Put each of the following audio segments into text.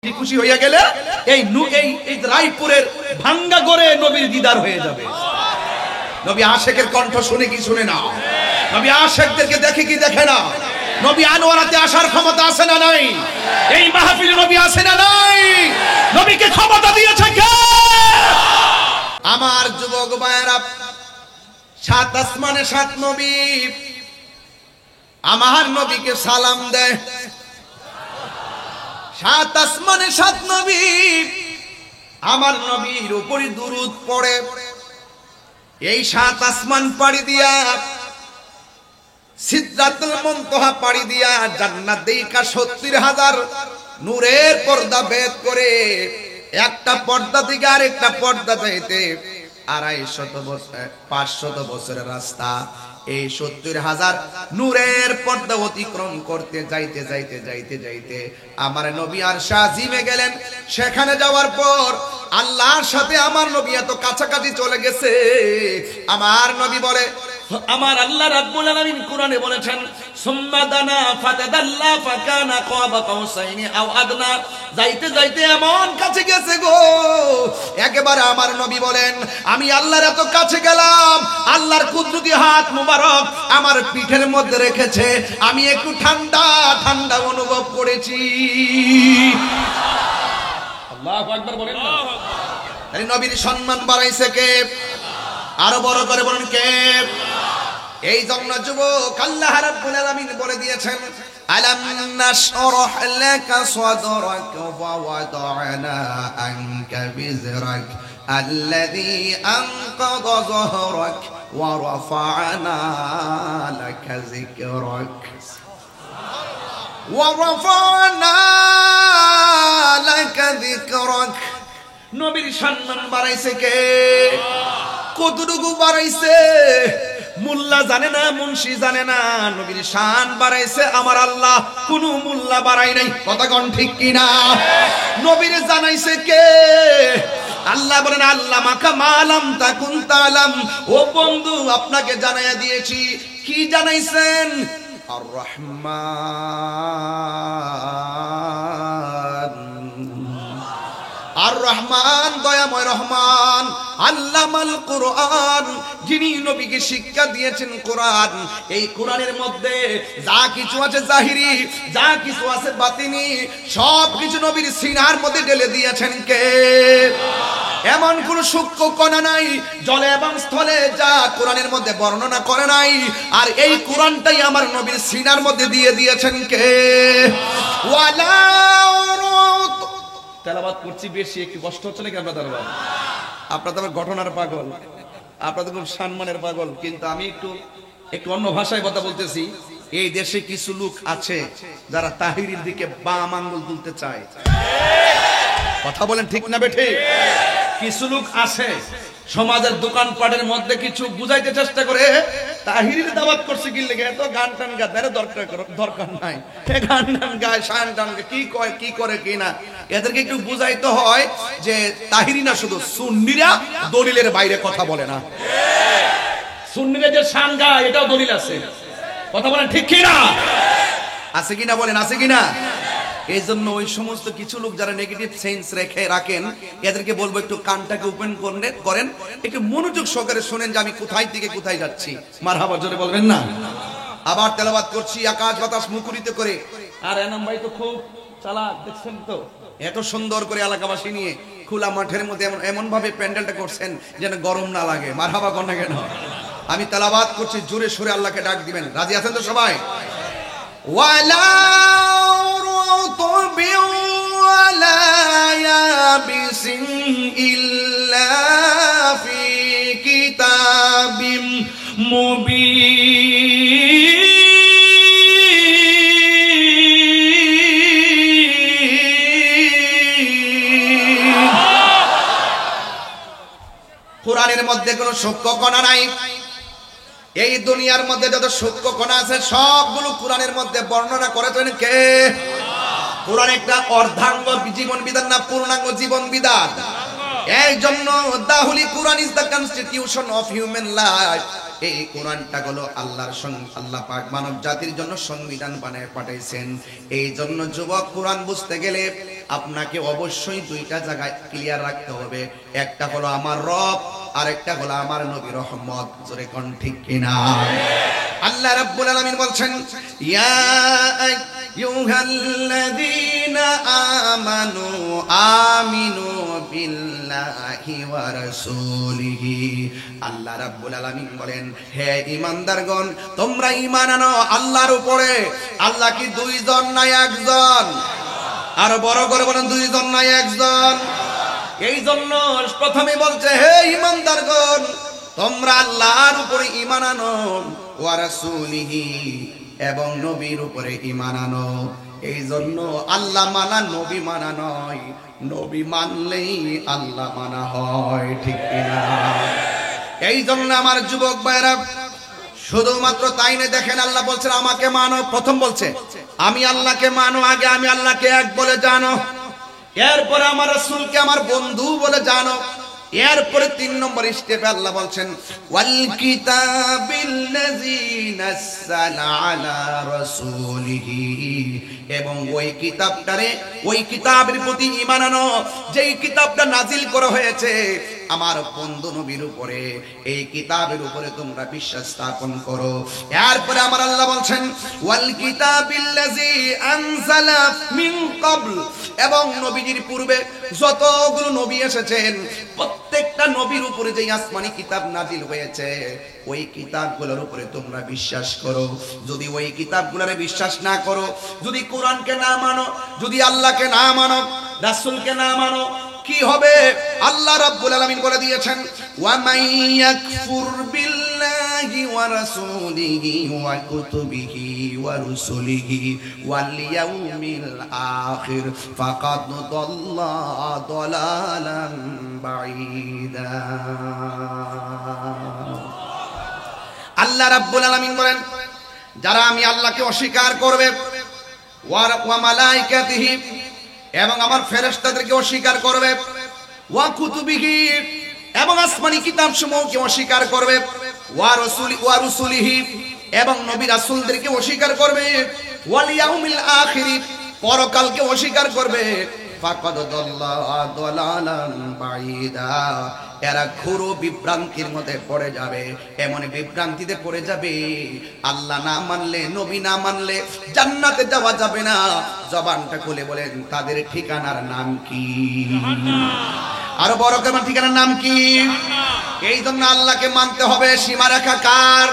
খুশি হইয়া গেলে এই রায়পুরের ভাঙ্গা গড়ে নবীর দিদার হয়ে যাবে। নবী আশেকের কণ্ঠ শুনে কি শুনে না? নবী আশেকদেরকে দেখে কি দেখে না? নবী আনোয়ারাতে আসার ক্ষমতা আছে না নাই? এই মাহফিলে নবী আছে না নাই? নবীকে ক্ষমতা দিয়েছে কে? আমার যুবক ভাইয়েরা, সাত আসমানে সাত নবী আমার নবীকে সালাম দেয়। সাত আসমানে সাত নবী আমার নবীর উপরে দুরূদ পড়ে। এই সাত আসমান পাড়ি দিয়া সিদরাতুল মুনতাহা পাড়ি দিয়া জান্নাত দেইকা ৭০,০০০ নূরের পর্দা ভেদ করে একটা পর্দা থেকে আরেকটা পর্দা যাইতে ২৫০ বছর ৫০০ বছরের রাস্তা। এই ৭০,০০০ নূরের পর্দা অতিক্রম করতে যাইতে যাইতে যাইতে যাইতে আমার নবী আরশে আজিমে গেলেন। সেখানে যাওয়ার পর আল্লাহর সাথে আমার নবী এত কাছাকাছি চলে গেছে। আমার নবী বলে, আমার আল্লাহ রাব্বুল আলামিন কোরআনে বলেছেন, সুম্মা দানা ফাতাদাল্লা ফাকানা কাবা কাউসাইনি আও আদনা। যাইতে যাইতে এমন কাছে গেছে গো, একেবারে আমার নবী বলেন, আমি আল্লাহর এত কাছে গেলাম, আল্লাহর কুদরতি হাত মুবারক আমার পিঠের মধ্যে রেখেছে, আমি একটু ঠান্ডা ঠান্ডা অনুভব করেছি। আল্লাহু আকবার বলেন না? এই নবীর সম্মান বাড়াইছে কে? আরো বড় করে বলেন কে? এই জন্য যুবক আল্লাহ রাব্বুল আলামিন বলে দিয়েছেন, আলাম নাশরাহ লাকা সাদরাক ওয়া ওয়াদা'না আনকা বিজরাক আল্লাযী আনকাযা যহরাক ওয়া রাফা'না লাকা যিকরাক ওয়া রাফা'না লাকা যিকরাক। নবীর সম্মান বাড়াইছে কে? কতটুকু বাড়াইছে? মোল্লা জানে না, মুন্সি জানে না, নবীর শান বাড়াইছে আমার আল্লাহ, কোন মোল্লা বাড়াই নাই। কথা কোন ঠিক কিনা? নবীর জানাইছে কে? আল্লাহ বলেন, আল্লাহ মাকা মালাম তাকুন তালাম। ও বন্ধু, আপনাকে জানাইয়া দিয়েছি। কি জানাইছেন? আর রহমান, আর রহমান দয়াময় রহমান, আল্লামাল কোরআন, যিনি নবীকে শিক্ষা দিয়েছেন কোরআন। এই কোরআনের মধ্যে যা কিছু আছে জাহিরি, যা কিছু আছে বাতিনি, সব কিছু নবীর সিনার মধ্যে ঢেলে দিয়েছেন কে? এমন কোন সূক্ষ্ম কণা নাই জলে এবং স্থলে যা কোরআনের মধ্যে বর্ণনা করে নাই। আর এই কোরআনটাই আমার নবীর সিনার মধ্যে দিয়ে দিয়েছেন কে? ওয়ালা তেলাওয়াত করছি বেশি, একটু কষ্ট হচ্ছে নাকি আপনাদের? আপনারা তো ঘটনার পাগল, আপনাদের খুব সম্মানের পাগল, কিন্তু আমি একটু অন্য ভাষায় কথা বলতেছি। এই দেশে কিছু লোক আছে যারা তাহিরির দিকে বাম আঙ্গুল তুলতে চায়। কথা বলেন ঠিক না বেঠে? কিছু লোক আছে সমাজের দোকানপাটের মধ্যে কিছু বুঝাইতে চেষ্টা করে, তাহিরির দাওয়াত করছে কি লেগে, এত গান টান গাদের দরকার নাই, গান টান গায়, শান টান কি কয় কি করে কি না, এদেরকে একটু বুঝাইতে হয় যে তাহিরি না, শুধু সুন্নিরা দলিলের বাইরে কথা বলে না। সুন্নিরা যে শান গায় এটাও দলিল আছে। কথা বলেন ঠিক কিনা? আছে কিনা বলেন, আছে কিনা? এই জন্য ওই সমস্ত কিছু লোক যারা নেগেটিভ সেন্স রাখেন, এদেরকে বলবো একটু কানটাকে ওপেন করেন, একটু মনোযোগ সহকারে শুনেন যে আমি কোথায় থেকে কোথায় যাচ্ছি। মারহাবা জোরে বলবেন না? আবার তেলাওয়াত করছি আকাশ বাতাস মুখরিত করে। আর এনাম ভাই তো খুব চালাক, দেখছেন তো, এত সুন্দর করে এলাকাবাসী নিয়ে খোলা মাঠের মধ্যে এমন ভাবে প্যান্ডেলটা করছেন যেন গরম না লাগে। মারহাবা কর না কেন? আমি তেলাওয়াত করছি, জোরে সুরে আল্লাহকে ডাক দিবেন। রাজি আছেন তো সবাই? ওয়ালা ولا يابس إلا في كتاب مبين। কোরআনের মধ্যে কোনো সূক্ষ্ম কণা নাই। এই দুনিয়ার মধ্যে যত সূক্ষ্ম কণা আছে সবগুলো কোরআনের মধ্যে বর্ণনা করেছেন কে? কোরআন একটা অর্ধাঙ্গ জীবন বিধান না, পূর্ণাঙ্গ জীবন বিধান। এই জন্য the holy Quran is the constitution of human life. এই কোরআনটা হলো আল্লাহর আল্লাহ পাক মানব জাতির জন্য সংবিধান বানায় পাঠাইছেন। এই জন্য যুবক, কোরআন বুঝতে গেলে আপনাকে অবশ্যই দুইটা জায়গায় ক্লিয়ার রাখতে হবে। একটা হলো আমার রব, আর একটা হলো আমার নবী রহমত। জোরে কোন ঠিক কিনা? আল্লাহ রাব্বুল আলামিন বলছেন, ইয়া আইয়ুহাল্লাযীনা আমানু আমিনু বিল্লাহি ওয়া রাসূলিহি। আল্লাহ রাব্বুল আলামিন বলেন, হে ঈমানদারগণ, তোমরা ঈমান আনো আল্লাহর উপরে। আল্লাহ কি দুইজন না একজন? আর বড় করে বলেন, দুইজন না একজন? এই জন্য প্রথমে বলছে, হে ঈমানদারগণ, তোমরা আল্লাহর উপরে ঈমান আনো, ওয়া রাসূলিহি, এবং নবীর উপরে ঈমান আনো। এই জন্য আল্লাহ মানা নবী মানা নয়, নবী মানলেই আল্লাহ মানা হয়। ঠিক কিনা? এই জন্য আমার যুবক ভাইরা, শুধুমাত্র তাই না, দেখেন আল্লাহ বলছেন আমাকে মানো। প্রথম বলছে আমি আল্লাহকে মানো, আগে আমি আল্লাহকে এক বলে জানো, এরপরে আমার রাসূলকে আমার বন্ধু বলে জানো, এরপরে 3 নম্বর স্টেপে আল্লাহ বলছেন ওয়াল কিতাবিল্লাযী নাযালা আলা রাসূলিহি, এবং ওই কিতাবটারে, ওই কিতাবের প্রতি ঈমান আনো যেই কিতাবটা নাজিল করা হয়েছে আমার বন্ধু নবীর উপরে। এই কিতাবের উপরে তোমরা বিশ্বাস স্থাপন করো। এরপরে আমার আল্লাহ বলছেন ওয়াল কিতাবিল্লাযী আনজালা মিন ক্বাবল, এবং নবীজির পূর্বে যতগুলো নবী এসেছেন প্রত্যেকটা নবীর উপরে যে আসমানি কিতাব নাজিল হয়েছে ওই কিতাবগুলোর উপরে তোমরা বিশ্বাস করো। যদি ওই কিতাবগুলোরে বিশ্বাস না করো, যদি কোরআনকে না মানো, যদি আল্লাহকে না মানো, রাসূলকে না মানো, কি হবে? আল্লাহ রাব্বুল আলামিন বলে দিয়েছেন ওয়া মাইয়াকফুর বিল্লাহি ওয়া রাসূলিহি ওয়া কুতুবিহি ওয়া রুসুলিহি ওয়াল ইয়াউমিল আখির ফাকাদ দাল্লা দালালান বাঈদা। আল্লাহ রাব্বুল আলামিন বলেন, যারা আমি আল্লাহকে অস্বীকার করবে, ওয়া মালাইকাতিহি, এবং আমার ফেরেশতাদেরকে অস্বীকার করবে, ওয়া কুতুবিহি, এবং আসমানি কিতাব সমূহকে অস্বীকার করবে, ওয়া রুসুলিহি, এবং নবী রাসূলদেরকে অস্বীকার করবে, ওয়াল ইয়াউমিল আখির, পরকালকে অস্বীকার করবে, ফাকাদ দাল্লা দালালান বাঈদা, এরা ঘোর বিভ্রান্তির মধ্যে পড়ে যাবে। এমন বিভ্রান্তিতে পড়ে যাবে, আল্লাহ না মানলে, নবী না মানলে জান্নাতে যাওয়া যাবে না। জবানটা খুলে বলেন তাদের ঠিকানার নাম কি? আরো বড় করে ঠিকানার নাম কি? এই জন্য আল্লাহকে মানতে হবে। সীমারেখা কার?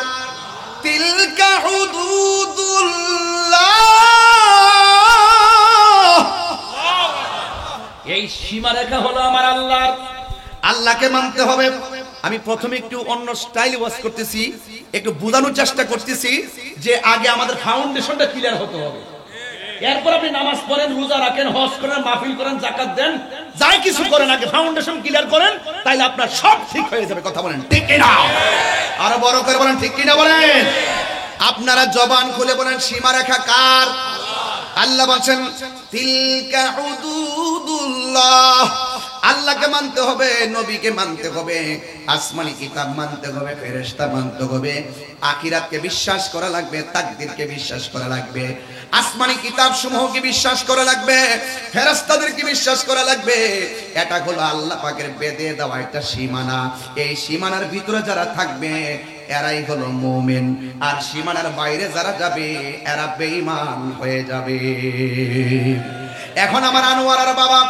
তিলকা হুদুদুল্লাহ। এই সীমারেখা হলো আমার আল্লাহর। আল্লাহকে মানতে হবে। আমি প্রথমে একটু অন্য স্টাইলে ওয়াজ করতেছি, একটু বোঝানোর চেষ্টা করতেছি যে আগে আমাদের ফাউন্ডেশনটা ক্লিয়ার হতে হবে। এরপর আপনি নামাজ পড়েন, রোজা রাখেন, হজ করেন, মাহফিল করেন, যাকাত দেন, যাই কিছু করেন, আগে ফাউন্ডেশন ক্লিয়ার করেন, তাইলে আপনার সব ঠিক হয়ে যাবে। কথা বলেন ঠিক কিনা? আরো বড় করে বলেন ঠিক কিনা বলেন। আপনারা জবান খুলে বলেন সীমারেখা কার? আল্লাহ বলছেন তিলকা হুদুদুল্লাহ। আল্লাহকে মানতে হবে, নবীকে মানতে হবে, আসমানি কিতাব মানতে হবে, ফেরেশতা মানতে হবে, আখিরাতকে বিশ্বাস করা লাগবে, তাকদীরকে বিশ্বাস করা লাগবে, আসমানি কিতাব সমূহকে বিশ্বাস করা লাগবে, ফেরেশতাদেরকে বিশ্বাস করা লাগবে। এটা হলো আল্লাহ পাকের বেঁধে দেওয়া একটা সীমানা। এই সীমানার ভিতরে যারা থাকবে এরাই হলো মুমিন, আর সীমানার বাইরে যারা যাবে এরা বেঈমান হয়ে যাবে। এখন আমার আনোয়ার আর বাবা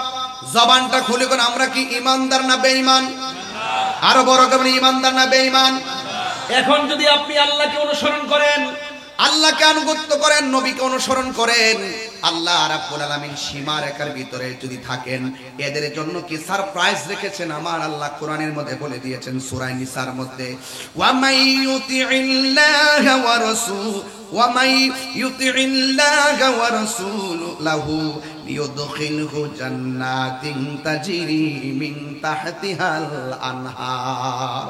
জবানটা খুলে কোন আমরা কি ইমানদার না বেঈমান? আরো বড় করে ইমানদার না বেঈমান? এখন যদি আপনি আল্লাহকে অনুসরণ করেন, আল্লাহকে আনুগত্য করেন, নবীকে অনুসরণ করেন, আল্লাহ রাব্বুল আলামিন সীমারেখার ভিতরে যদি থাকেন, এদের জন্য কি সারপ্রাইজ রেখেছেন আমার আল্লাহ কোরআনের মধ্যে বলে দিয়েছেন সূরা নিসার মধ্যে, ওয়া মাই ইউতিইল্লাহা ওয়া রাসূল ওয়া মাই ইউতিইল্লাহা ওয়া রাসূলাহু লিউদখিলহু জান্নাতিন তাজরি মিন তাহতিহাল আনহার।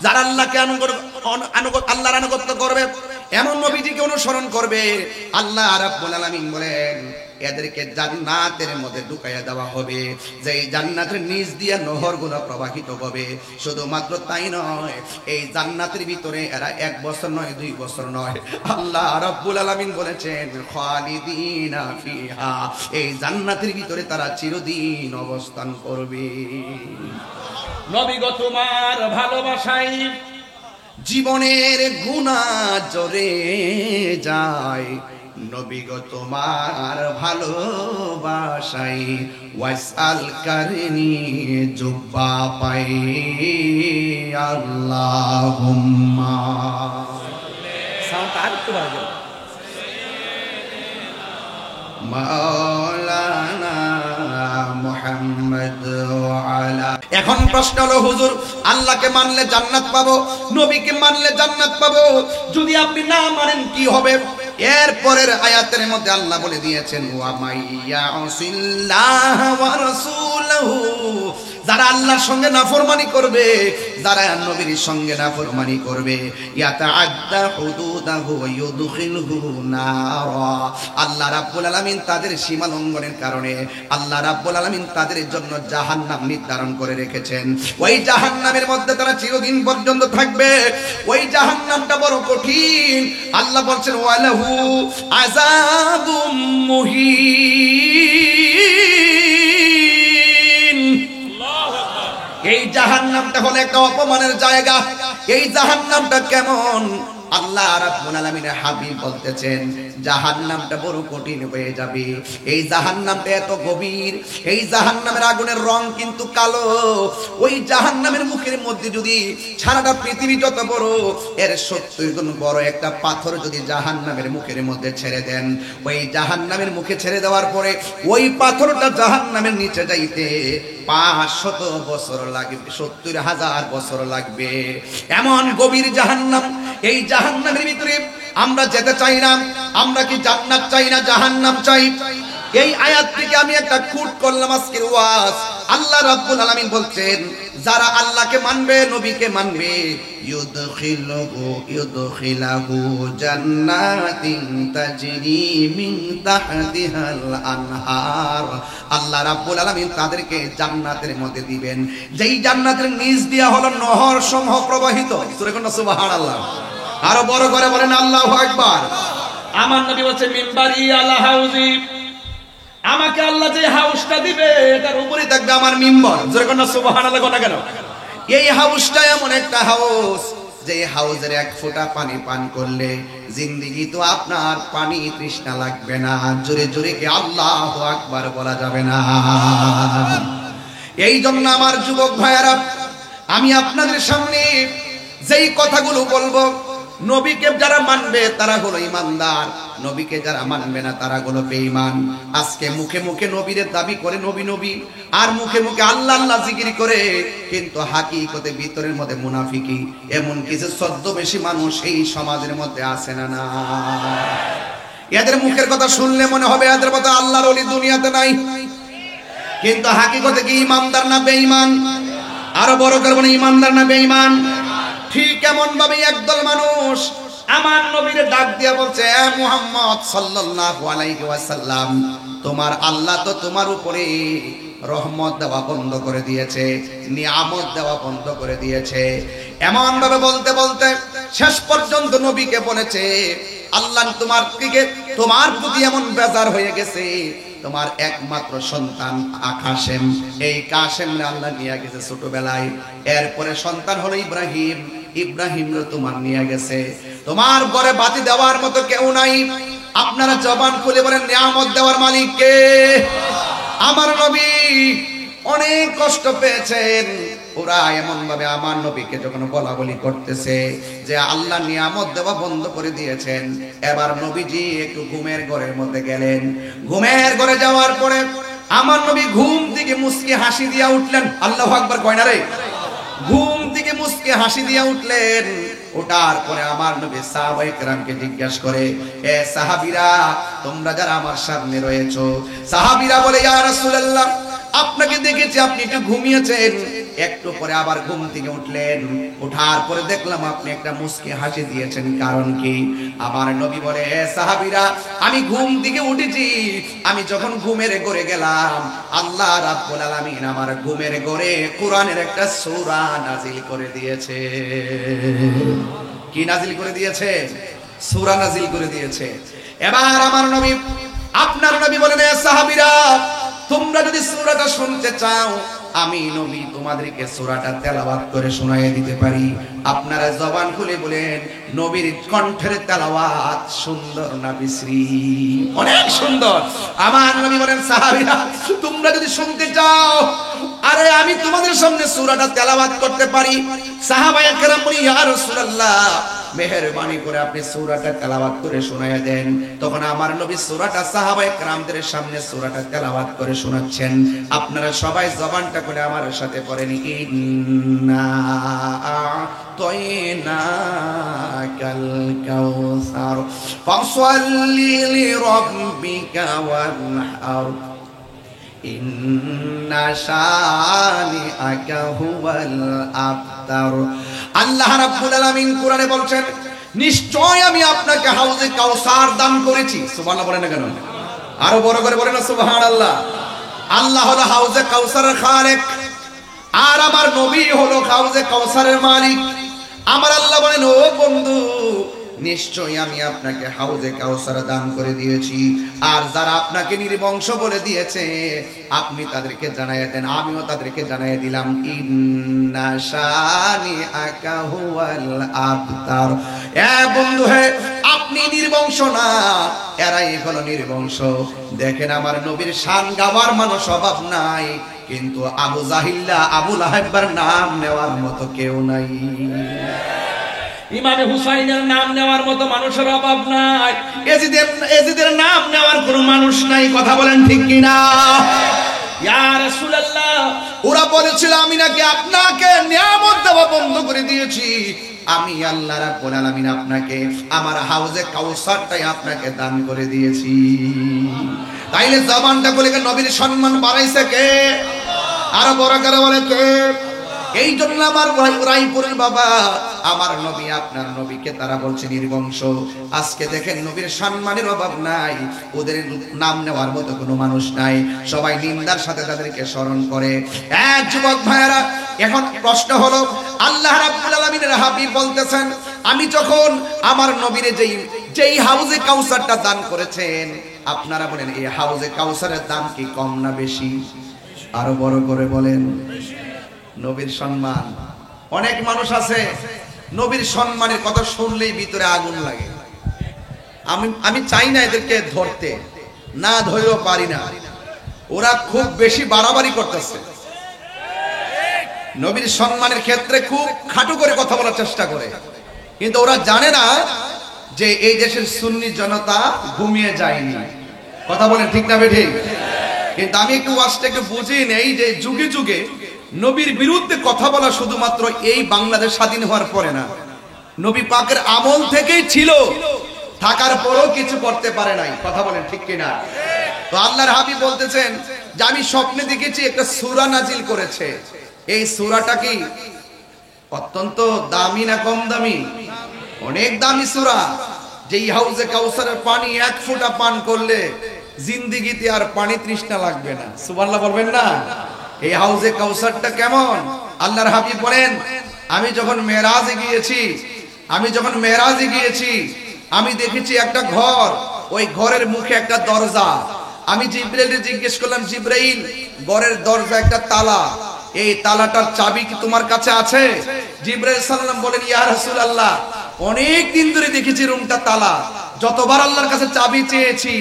যারা আল্লাহকে আল্লাহর আনুগত্য করবে, এমন নবীজিকে অনুসরণ করবে, আল্লাহ রাব্বুল আলামিন বলেন এদেরকে জান্নাতের মধ্যে ঢুকাইয়া দেওয়া হবে, যে জান্নাতের নিচ দিয়ে নহরগুলো প্রবাহিত হবে। শুধুমাত্র তাই নয়, এই জান্নাতের ভিতরে এরা 1 বছর নয়, 2 বছর নয়, আল্লাহ রাব্বুল আলামিন বলেছেন খালিদিনা ফিহা, এই জান্নাতের ভিতরে তারা চিরদিন অবস্থান করবে। নবী গো তোমার ভালোবাসায় জীবনের গুনাহ ঝরে যায়, নবী গো তোমার ভালোবাসায় ওয়াসাল কারনি জুব্বা পাই। আল্লাহুম্মা সাউন্ড আর একটু বাড়াও মাওলানা মুহাম্মদ ওয়া আলা। এখন প্রশ্ন হলো হুজুর, আল্লাহকে মানলে জান্নাত পাবো, নবীকে মানলে জান্নাত পাবো, যদি আপনি না মানেন কি হবে? এর পরের আয়াতের মধ্যে আল্লাহ বলে দিয়েছেন ওয়া মাইয়া উসিল্লাহ ওয়া রাসূলহু, যারা আল্লাহর সঙ্গে নাফরমানি করবে, যারা নবীর সঙ্গে নাফরমানি করবে, ইয়াতাআদ্দা হুদুদাহু ওয়া ইউদখিলহু নারা, আল্লাহ রাব্বুল আলামিন তাদের সীমা লঙ্ঘনের কারণে আল্লাহ রাব্বুল আলামিন তাদের জন্য জাহান্নাম নির্ধারণ করে রেখেছেন। ওই জাহান্নামের মধ্যে তারা চিরদিন পর্যন্ত থাকবে। ওই জাহান্নামটা বড় কঠিন। আল্লাহ বলছেন ওয়ালাহু আযাবুম মুহিন, এই জাহান্নামটা হলো একটা অপমানের জায়গা। এই জাহান্নামটা কেমন? আল্লাহ রাব্বুল আলামিনের হাবিব বলতেছেন জাহান্নামটা বড় কঠিন হয়ে যাবে। এই জাহান্নামটা এত গভীর, এই জাহান্নামের আগুনের রং কিন্তু কালো। ওই জাহান্নামের মুখের মধ্যে যদি সারাটা পৃথিবী যত বড়, এর 70 গুণ বড় একটা পাথর যদি জাহান্নামের মুখের মধ্যে ছেড়ে দেন, ওই জাহান্নামের মুখে ছেড়ে দেওয়ার পরে ওই পাথরটা জাহান্নামের নিচে যাইতে 500 বছর লাগবে, 70,000 বছর লাগবে। এমন গভীর জাহান্নাম। এই জাহান্নামের ভিতরে আমরা যেতে চাই না। আমরা কি জান্নাত চাই না জাহান্নাম চাই? এই আয়াত থেকে আমি একটা কোট করলাম আজকের ওয়াজ। আল্লাহ রাব্বুল আলামিন বলছেন যারা আল্লাহকে মানবে, নবীকে মানবে, ইউদখিলাহু জান্নাতিন তাজরি মিন তাহতিহাল আনহার, আল্লাহ রাব্বুল আলামিন তাদেরকে জান্নাতের মধ্যে দিবেন, যেই জান্নাতের নিচ দিয়া হলো নহর সমূহ প্রবাহিত। সূরা কোন সুবহানাল্লাহ, আরো বড় করে বলেন আল্লাহু আকবার। আমার নবী বলেন মিম্বারি আলা হাউজি, আমাকে আল্লাহ যে হাউসটা দিবে এটার উপরে থাকবে আমার মিম্বর। জোরে কোন সুবহানাল্লাহ কোন কেন? এই হাউসটা এমন একটা হাউস যে হাউজের 1 ফোঁটা পানি পান করলে জিন্দেগি তো আপনার পানি তৃষ্ণা লাগবে না। জোরে জোরে কি আল্লাহু আকবার বলা যাবে না? এই জন্য আমার যুবক ভাইয়েরা, আমি আপনাদের সামনে যেই কথাগুলো বলবো, নবীকে যারা মানবে তারা হলো ইমানদার, নবীকে যারা মানবে না তারা হলো বেঈমান। আজকে মুখে মুখে নবীর দাবি করে নবী নবী, আর মুখে মুখে আল্লাহ আল্লাহ জিকির করে, কিন্তু হাকিকতে ভিতরের মধ্যে মুনাফিকি। এমন কিছু ছদ্মবেশী মানুষ এই সমাজের মধ্যে আছে না? না, এদের মুখের কথা শুনলে মনে হবে এদের মতো আল্লাহর ওলি দুনিয়াতে নাই, কিন্তু হাকিকতে কি ইমানদার না বেঈমান? আরো বড় করে বলে ইমানদার না বেঈমান? ঠিক এমন ভাবে একদল মানুষ আমার নবীরে ডাক দিয়া বলছে, এ মুহাম্মদ সাল্লাল্লাহু আলাইহি ওয়াসাল্লাম, তোমার আল্লাহ তো তোমার উপরে রহমত দেওয়া বন্ধ করে দিয়েছে, নিয়ামত দেওয়া বন্ধ করে দিয়েছে। এমন ভাবে বলতে বলতে শেষ পর্যন্ত নবীকে বলেছে, আল্লাহ তোমার প্রতি এমন বেজার হয়ে গেছে, তোমার একমাত্র সন্তান কাসেম, এই কাসেমরে আল্লাহ নিয়ে গেছে ছোটবেলায়। এরপরে সন্তান হলো ইব্রাহিম, ইব্রাহিমরে তোমার নিয়ে গেছে। তোমার ঘরে বাতি দেওয়ার মতো কেউ নাই। আপনারা জবান খুলে বলেন নিয়ামত দেওয়ার মালিক কে? আমার নবী অনেক কষ্ট পেয়েছেন। ওরা এমন ভাবে আমার নবীকে যখন বলা বলি করতেছে যে আল্লাহ নিয়ামত দেওয়া বন্ধ করে দিয়েছেন, এবার নবীজি একটু ঘুমের ঘরের মধ্যে গেলেন। ঘুমের ঘরে যাওয়ার পরে আমার নবী ঘুম থেকে মুস্কি হাসি দিয়া উঠলেন। আল্লাহু আকবার কয় না রে? ঘুম থেকে মুস্কি হাসি দিয়া উঠলেন। ওঠার পরে আমার নবী সাহাবায়ে কেরামকে জিজ্ঞাসা করে, এ সাহাবীরা, তোমরা যারা আমার সামনে রয়েছো। সাহাবীরা বলে, ইয়া রাসূলুল্লাহ, আপনাকে দেখেছি আপনি একটু ঘুমিয়েছেন, একটু পরে আবার ঘুম থেকে উঠলেন, ওঠার পরে দেখলাম আপনি একটা মুস্কি হাসি দিয়েছেন, কারণ কি? আমার নবী বলে, সাহাবীরা আমি ঘুম থেকে উঠেছি, আমি যখন ঘুমের ঘরে গেলাম আল্লাহ রাব্বুল আলামিন আমার ঘুমের ঘরে কোরআনের একটা সূরা নাজিল করে দিয়েছে। কি নাজিল করে দিয়েছে? সূরা নাজিল করে দিয়েছে। এবার আমার নবী, আপনার নবী বলেন, সাহাবীরা তোমরা যদি সূরাটা শুনতে চাও আমি নবী তোমাদেরকে সূরাটা তেলাওয়াত করে শোনায়ে দিতে পারি। আপনারা জবান খুলে বলেন, নবীর কণ্ঠের তেলাওয়াত সুন্দর না বিশ্রী? অনেক সুন্দর। আমার নবী বলেন, সাহাবীরা তোমরা যদি শুনতে চাও আরে আমি তোমাদের সামনে সূরাটা তেলাওয়াত করতে পারি। সাহাবায়ে কেরাম বলি, ইয়া রাসূলুল্লাহ মেহেরবানি করে আপনি সূরাটা তেলাওয়াত করে শোনায়ে দেন। তখন আমার নবী সূরাটা সাহাবায়ে কেরামদের সামনে সূরাটা তেলাওয়াত করে শোনাচ্ছেন। আপনারা সবাই জবানটা করে আমার সাথে পড়েন, ইন্না আ'তাইনাকাল কাউসার ফাসল্লি লিরাব্বিকা ওয়ানহার ইন্না শানিআকা হুয়াল আবতার। আল্লাহ রাব্বুল আলামিন কোরআনে বলছেন, নিশ্চয় আমি আপনাকে হাউজে কাউসার দান করেছি। সুবহানাল্লাহ বলেন না কেন? আরো বড় করে বলেন না সুবহানাল্লাহ। আল্লাহ হলো হাউজে কাউসারের খালেক, আর আমার নবী হলো হাউজে কাউসারের মালিক। আমার আল্লাহ বলেন, ও বন্ধু নিশ্চয়ই আমি আপনাকে হাউজে কাউসার দান করে দিয়েছি, আর যারা আপনাকে নির্বংশ বলে দিয়েছে আপনি তাদেরকে জানাইয়া দেন, আমিও তাদেরকে জানাইয়া দিলাম, ইন্না শানিআকা হুয়াল আবতার। এ বন্ধু হে, আপনি নির্বংশ না, এরাই হলো নির্বংশ। দেখেন আমার নবীর শান গাওয়ার মানুষ অভাব নাই, কিন্তু আবু জাহিল্লা আবু লাহাবের নাম নেওয়ার মতো কেউ নাই। ইমামে হুসাইনের নাম নেওয়ার মতো মানুষের অভাব নাই, এজিদের নাম নেওয়ার কোনো মানুষ নাই। কথা বলেন ঠিক কিনা? ইয়া রাসূলুল্লাহ ওরা বলেছিল আমি নাকি আপনাকে নিয়ামত দেওয়া বন্ধ করে দিয়েছি, আমি আল্লাহ রাব্বুল আলামিন আপনাকে আমার হাউজে কাউসারটাই আপনাকে দান করে দিয়েছি। তাইলে জবানটা বলে নবীর সম্মান বাড়াইছে কে? আরো বড় করে বলে কে? এই জন্য আমার রায়পুরের বাবা, আমার নবী আপনার নবীকে তারা বলছে নির্বংশ। আজকে দেখেন নবীর সম্মানের অভাব নাই, ওদের নাম নেওয়ার মতো কোনো মানুষ নাই, সবাই নিন্দার সাথে তাদেরকে স্মরণ করে। এক যুবক ভাইয়েরা, এখন প্রশ্ন হলো, আল্লাহ রাব্বুল আলামিনের হাবিব বলতেছেন আমি যখন আমার নবীরে যেই হাউজে কাউসারটা দান করেছেন, আপনারা বলেন এই হাউজে কাউসারের দাম কি কম না বেশি? আরো বড় করে বলেন। নবীর সম্মান, অনেক মানুষ আছে নবীর সম্মানের কথা শুনলেই ভিতরে আগুন লাগে। আমি চাই না এদেরকে ধরতে, না ধরেও পারি না, ওরা খুব বেশি বাড়াবাড়ি করতেছে। নবীর সম্মানের ক্ষেত্রে খুব খাটো করে কথা বলার চেষ্টা করে, কিন্তু ওরা জানে না যে এই দেশের সুন্নি জনতা ঘুমিয়ে যায়নি। কথা বলেন ঠিক না বেঠিক? কিন্তু আমি একটু ওয়াজটা একটু বুঝি নেই যে যুগে যুগে নবীর বিরুদ্ধে কথা বলা শুধুমাত্র এই বাংলাদেশ স্বাধীন হওয়ার পরে না, নবী পাকের আমল থেকেই ছিল, থাকার পরও কিছু করতে পারে নাই। কথা বলেন ঠিক কিনা? তো আল্লাহর হাবিব বলতেছেন যে আমি স্বপ্নে দেখেছি একটা সূরা নাজিল করেছে। এই সূরাটা কি অত্যন্ত দামি না কম দামি? অনেক দামি সূরা, যেই হাউজে কাউসারের পানি এক ফোঁটা পান করলে জিন্দেগিতে আর পানি তৃষ্ণা লাগবে না। সুবহানাল্লাহ বলবেন না? এই হাউজে কাউসারটা কেমন? আল্লাহর হাবিব বলেন আমি যখন মেরাজে গিয়েছি আমি দেখেছি একটা ঘর, ওই ঘরের মুখে একটা দরজা। আমি জিবরাইলকে জিজ্ঞেস করলাম, জিবরাইল ঘরের দরজা একটা তালা, এই তালাটার চাবি কি তোমার কাছে আছে? জিবরাইল সাল্লাম বলেন, ইয়া রাসূলুল্লাহ অনেক দিন ধরে দেখেছি রুমটা তালা, যতবার আল্লাহর কাছে চাবি চেয়েছি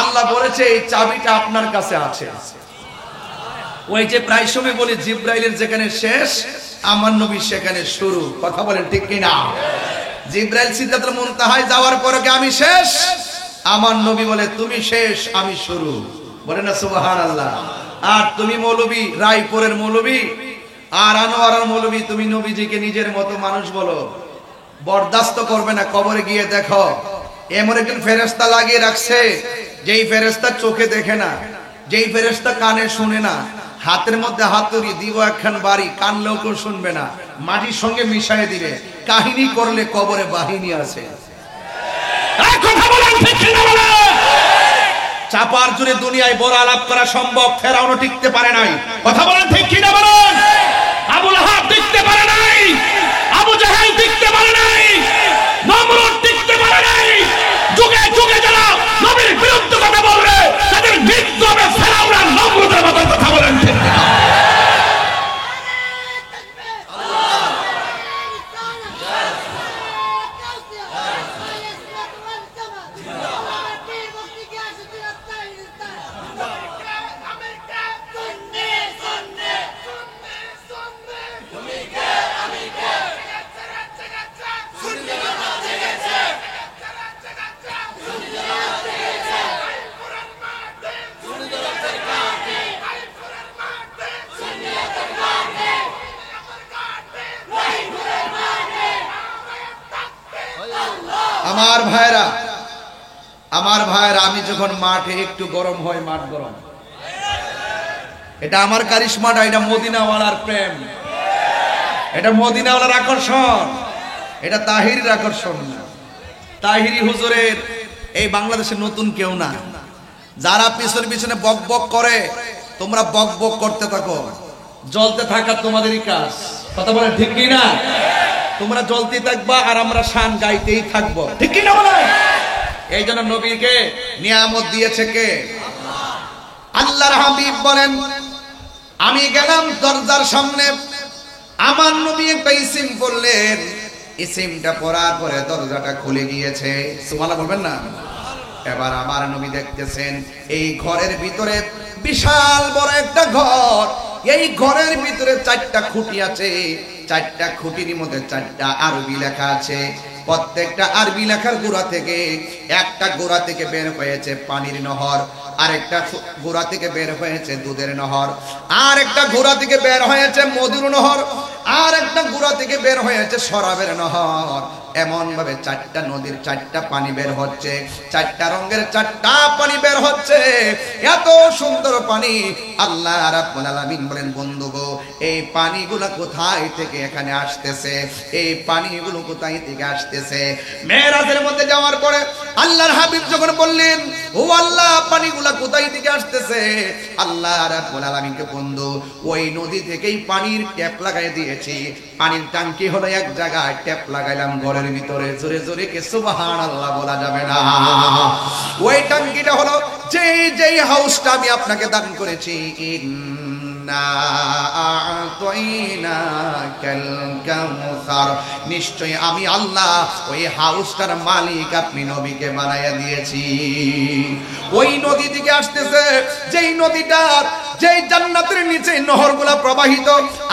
আল্লাহ বলেছে এই চাবিটা আপনার কাছে আছে। ওই যে প্রায় সময় বলি জিবরাইলের যেখানে শেষ আমার নবী সেখানে শুরু। কথা বলেন ঠিক কিনা? জিবরাইল সিদরাতুল মুনতাহায় যাওয়ার পরে কি আমি শেষ? আমার নবী বলে তুমি শেষ আমি শুরু। বলেন না সুবহানাল্লাহ। আর তুমি মৌলবী, রায়পুরের মৌলবী আর আনোয়ারার মৌলবী, তুমি নবীজিকে নিজের মতো মানুষ বলো, বরদাস্ত করবে না। কবরে গিয়ে দেখো এমন একজন ফেরেশতা লাগিয়ে রাখছে, যেই ফেরেশতা চোখে দেখে না, যেই ফেরেশতা কানে শুনে না, হাতের মধ্যে হাতুড়ি দিব একখান বাড়ি, কানলেও কেউ শুনবে না, মাটির সঙ্গে মিশাই দিবে, কাহিনী করলে কবরে বাহিনী আছে। কথা বলেন ঠিক কি না বলেন? চাপার জুড়ে দুনিয়ায় বড় আলাপ করা সম্ভব, ফেরাউনও টিকতে পারে নাই। কথা বলেন ঠিক কি না বলেন? আবু লাহাব টিকতে পারে নাই, আবু জাহেল টিকতে পারে নাই, নমরুদ টিকতে পারে নাই। যুগে যুগে যারা নবীর বিরুদ্ধে কথা বলবে তাদের মৃত্যু হবে ফেরাউন আর নমরুদের মতো। কথা বলেন ঠিক কি না? আমার ভাইরা, আমি যখন মাঠে একটু গরম হয়, মাঠ গরম, এটা আমার কারিশমা না, এটা মদিনাওয়ালার প্রেম, এটা মদিনাওয়ালার আকর্ষণ, এটা তাহিরির আকর্ষণ না। তাহিরি হুজুরের এই বাংলাদেশে নতুন কেউ না। যারা পিছনে পিছনে বক বক করে, তোমরা বক বক করতে থাকো, জ্বলতে থাকা তোমাদেরই কাজ। কথা বলে ঠিক কি না? তোমরা জ্বলতে থাকবা আর আমরা শান গাইতেই থাকবো, ঠিক কি না বলে? এই জন্য নবীকে নিয়ামত দিয়েছে কে? আল্লাহর হাবিব বলেন, আমি গেলাম দরজার সামনে, আমার নবী একটা ইসিম বললেন, ইসিমটা পড়ার পরে দরজাটা খুলে গিয়েছে। সুবহানাল্লাহ বলবেন না? এবার আমার নবী দেখতেছেন এই ঘরের ভিতরে বিশাল বড় একটা ঘর, এই ঘরের ভিতরে 4টা খুঁটি আছে, 4টা খুঁটির মধ্যে 4টা আরবি লেখা আছে। প্রত্যেকটা আরবি লেখার গোড়া থেকে একটা গোড়া থেকে বের হয়েছে পানির নহর, আরেকটা গোড়া থেকে বের হয়েছে দুধের নহর, আর একটা গোড়া থেকে বের হয়েছে মধুর নহর, আর একটা গোড়া থেকে বের হয়েছে শরাবের নহর। এমন ভাবে 4টা নদীর 4টা পানি বের হচ্ছে, 4টা রঙের 4টা পানি বের হচ্ছে। এত সুন্দর পানি। আল্লাহ রাব্বুল আলামিন বলেন, বন্ধু গো, এই পানিগুলো কোথায় থেকে এখানে আসতেছে? এই পানিগুলো কোথায় থেকে আসতেছে? মেরাজের মধ্যে যাওয়ার পরে আল্লাহর হাবিব যখন বললেন, ও আল্লাহ, পানিগুলো কোথায় থেকে আসতেছে? আল্লাহ রাব্বুল আলামিনকে, বন্ধু, ওই নদী থেকেই পানির ট্যাপ লাগাই দিয়েছি। পানির ট্যাঙ্কি হলো এক জায়গায়, ট্যাপ লাগাইলাম ঘরের ভিতরে। জোরে জোরে কে সুবহানাল্লাহ বলা যাবে না? ওই ট্যাঙ্কিটা হলো যেই হাউসটা আমি আপনাকে দান করেছি। ইন্না আ'তাইনাকাল কাউসার, নিশ্চয়ই আমি আল্লাহ ওই হাউসটার মালিক আপনি নবীকে বানায়া দিয়েছি। ওই নদী থেকে আসতেছে, যেই নদীটার, যেই জান্নাতের নিচে নহরগুলা প্রবাহিত।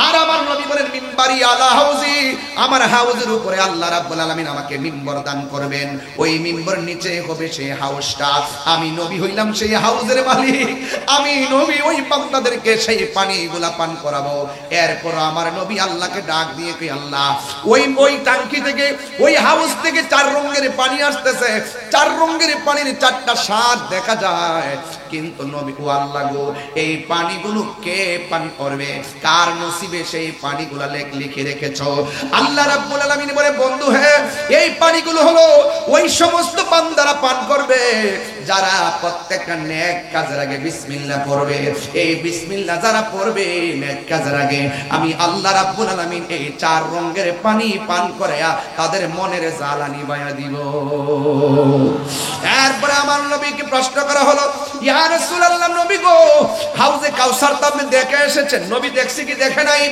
আর আমার নবী বলেন, মিম্বারি আলা হাউজি, আমার হাউজের উপরে আল্লাহ রাব্বুল আলামিন আমাকে মিম্বর দান করবেন। ওই মিম্বর নিচে হবে সেই হাউসটা। আমি নবী হইলাম সেই হাউজের মালিক। আমি নবী ওই বান্দাদেরকে সেই পানিগুলা পান করাবো। এরপর আমার নবী আল্লাহকে ডাক দিয়ে কই, আল্লাহ, ওই টাঙ্কি থেকে, ওই হাউস থেকে 4 রঙের পানি আসতেছে। 4 রঙের পানির 4টা স্বাদ দেখা যায়, কিন্তু নবী, ও আল্লাহ গো, এই পানিগুলো কে পান করবে? কার নসিবে সেই পানিগুলো লিখে রেখেছো? আল্লাহ রাব্বুল আলামিন বলে, বন্ধু, হ্যাঁ, এই পানিগুলো হলো ওই সমস্ত বান্দারা পান করবে যারা প্রত্যেকটা নেক কাজের আগে বিসমিল্লাহ পড়বে। এই বিসমিল্লাহ যারা পড়বে নেক কাজের আগে, আমি আল্লাহ রাব্বুল আলামিন এই 4 রঙের পানি পান করায়া তাদের মনের জ্বালা নিভাইয়া দিব। এরপরে আমার নবীকে প্রশ্ন করা হলো, ইয়া রাসূলুল্লাহ, নবী গো, হাউজে কাউসার তো আপনি দেখে এসেছেন, নবী দেখছি কি দেখে নাই?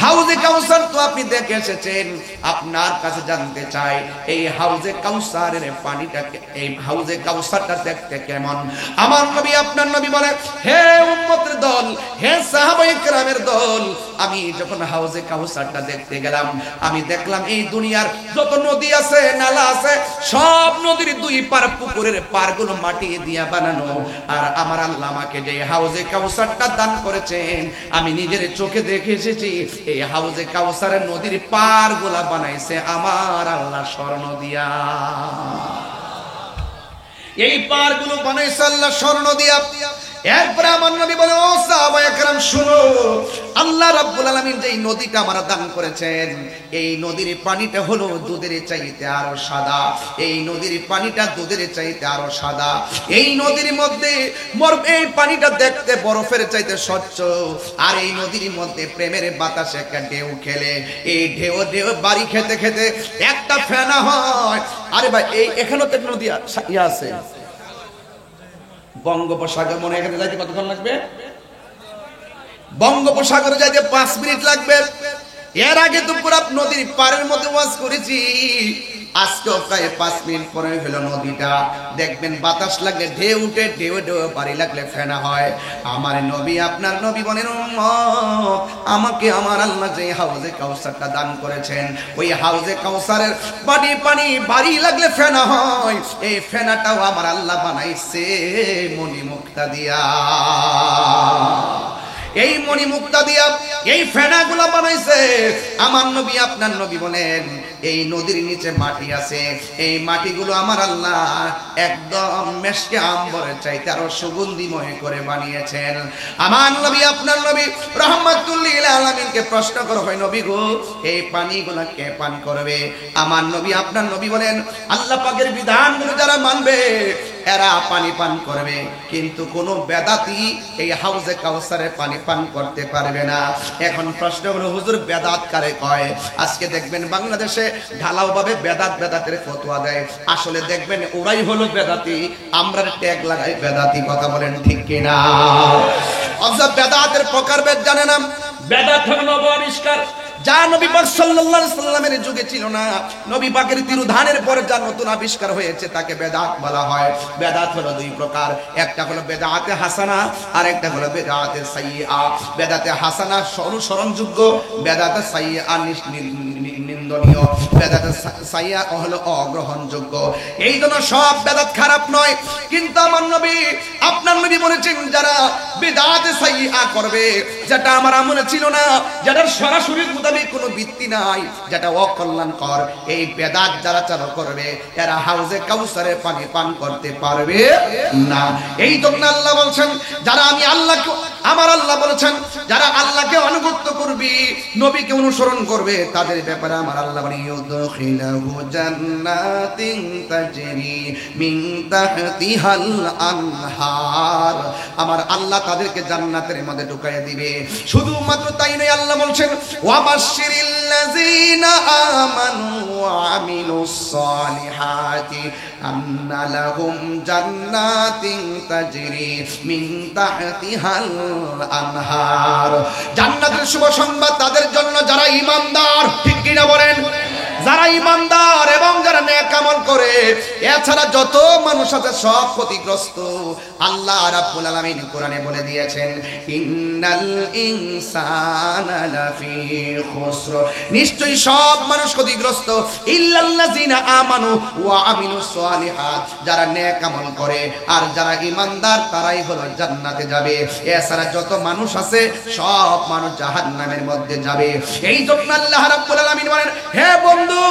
হাউজে কাউসার তো আপনি দেখে এসেছেন, আপনার কাছে জানতে চাই, এই হাউজে কাউসারের পানিটা, এই হাউজে কাউসারটা দেখতে কেমন? আমার নবী, আপনার নবী বলে, হে উম্মতের দল, হে সাহাবায়ে কেরামের দল, আমি যখন হাউজে কাউসারটা দেখতে গেলাম, আমি দেখলাম এই দুনিয়ার যত নদী আছে, নালা আছে, সব নদীর 2 পার পুকুরের পারগুলো মাটি দিয়া বানানো। আর আমার আল্লাহ আমাকে যে হাউজে কাউসারটা দান করেছেন, আমি নিজের চোখে দেখে এসেছি। এই হাউজে কাউসারের নদীর পারগুলা বানাইছে আমার আল্লাহ স্বর্ণ দিয়া। এই পারগুলো বানাইছে আল্লাহ স্বর্ণ দিয়া। এরপরে আমার নবী বলে, ও সাহাবায়ে কেরাম শুনো, আল্লাহ রাব্বুল আলামিন যেই নদীটা আমরা দান করেছেন, এই নদীর পানিটা হলো দুধের চাইতে আরো সাদা। এই নদীর পানিটা দুধের চাইতে আরো সাদা। এই নদীর মধ্যে এই পানিটা দেখতে বরফের চাইতে স্বচ্ছ। আর এই নদীর মধ্যে প্রেমের বাতাসে একটা ঢেউ খেলে, এই ঢেউ ঢেউ বাড়ি খেতে খেতে একটা ফেনা হয়। আরে ভাই, এই এখানেও তো নদী আছে, বঙ্গোপসাগর। মনে এখানে যাইতে কতক্ষণ লাগবে? বঙ্গোপসাগরে যাইতে 5 মিনিট লাগবে। এর আগে তো পুরো নদীর পাড়ের মধ্যে ওয়াজ করেছি, আজকেও প্রায় 5 মিনিট পরে হলো নদীটা। দেখবেন বাতাস লাগলে ঢেউ উঠে, ঢেউ ঢেউ বাড়ি লাগলে ফেনা হয়। আমার নবী, আপনার নবী বলেন, আমাকে আমার আল্লাহ যে হাউজে কাউসারটা দান করেছেন, ওই হাউজে কাউসারের পানি বাড়ি লাগলে ফেনা হয়। এই ফেনাটাও আমার আল্লাহ বানাইছে মণিমুক্তা দিয়া। এই মণিমুক্তা দিয়া এই ফেনাগুলা বানাইছে আমার নবী। আপনার নবী বলেন, এই নদীর নিচে মাটি আছে, এই মাটিগুলো আমার আল্লাহ একদম মেশকে আম্বরের চাইতে আরো সুগন্ধিময় করে বানিয়েছেন। আমার নবী, আপনার নবী রাহমাতুল লিল আলামিনকে প্রশ্ন করা হয়, নবী গো, এই পানিগুলা কে পান করবে? আমার নবী, আপনার নবী বলেন, আল্লাহ পাকের বিধানগুলো যারা মানবে এরা পানি পান করবে, কিন্তু কোন বেদাতি এই হাউজে কাউসারে পানি পান করতে পারবে না। এখন প্রশ্ন হলো, হুজুর বেদাত কারে কয়? আজকে দেখবেন বাংলাদেশে ঢালাও ভাবে বেদাতের ফতোয়া দেয়। আসলে দেখবেন ওরাই হলো বেদাতি, আমরা ট্যাগ লাগাই বেদাতি। কথা বলেন ঠিক কিনা? অথচ বেদাতের প্রকারভেদ জানে না। বেদাত হলো নব আবিষ্কার, যা নবী পাক সাল্লাল্লাহু আলাইহি সাল্লামের যুগে ছিল না। নবী পাকের তিরোধানের পরে যা নতুন আবিষ্কার হয়েছে তাকে বেদাত বলা হয়। বেদাত হলো 2 প্রকার, একটা হলো বেদাতে হাসানা আর একটা হলো বেদাতে সাইয়্যা। বেদাতে হাসানা অনুসরণযোগ্য, বেদাতে সাইয়্যা নিন্দনীয়, বেদাতে সাইয়্যা হলো অগ্রহণযোগ্য। এই জন্য সব বেদাত খারাপ নয়, কিন্তু আমার নবী, আপনার নবী বলেছেন, যারা বেদাতে সাইয়্যা করবে, যেটা আমার আমলে ছিল না, যেটার সরাসরি কোনো ভিত্তি নাই, যেটা অকল্যাণকর, এই বেদাত যারা চালু করবে এরা হাউজে কাউসারের পানি পান করতে পারবে না। এই জন্য আল্লাহ বলছেন, যারা আমি আল্লাহকে, আমার আল্লাহ বলেছেন, যারা আল্লাহকে আনুগত্য করবে, নবীকে অনুসরণ করবে, তাদের ব্যাপারে আমার আল্লাহ বলেন, ইউদখিলহু জান্নাতিন তাজরি মিন তাহতিহাল আনহার। আমার আল্লাহ তাদেরকে জান্নাতের মধ্যে ঢুকাইয়া দিবে। শুধুমাত্র তাই নয়, আল্লাহ বলছেন, ওয়াবাশশিরিল্লাযীনা আমানু ওয়া আমিলুস সালিহাতি আন্না লাহুম জান্নাতিন তাজরি মিন তাহতিহাল আনহার। জান্নাতের শুভ সংবাদ তাদের জন্য যারা ঈমানদার। ঠিক কি না বলেন? যারা ঈমানদার এবং যারা নেক আমল করে। এছাড়া যত মানুষ আছে সব ক্ষতিগ্রস্ত। আল্লাহ রাব্বুল আলামিন কোরআনে বলে দিয়েছেন, ইন্নাল ইনসানা লাফি খুসর, নিশ্চয়ই সব মানুষ ক্ষতিগ্রস্ত, ইল্লাল্লাযিনা আমানু ওয়া আমিলুস সালিহাত, যারা নেক আমল করে আর যারা ঈমানদার তারাই হলো জান্নাতে যাবে। এছাড়া যত মানুষ আছে সব মানুষ জাহান্নামের মধ্যে যাবে। এই জন্য আল্লাহ রাব্বুল আলামিন বলেন, হে বন্ধু,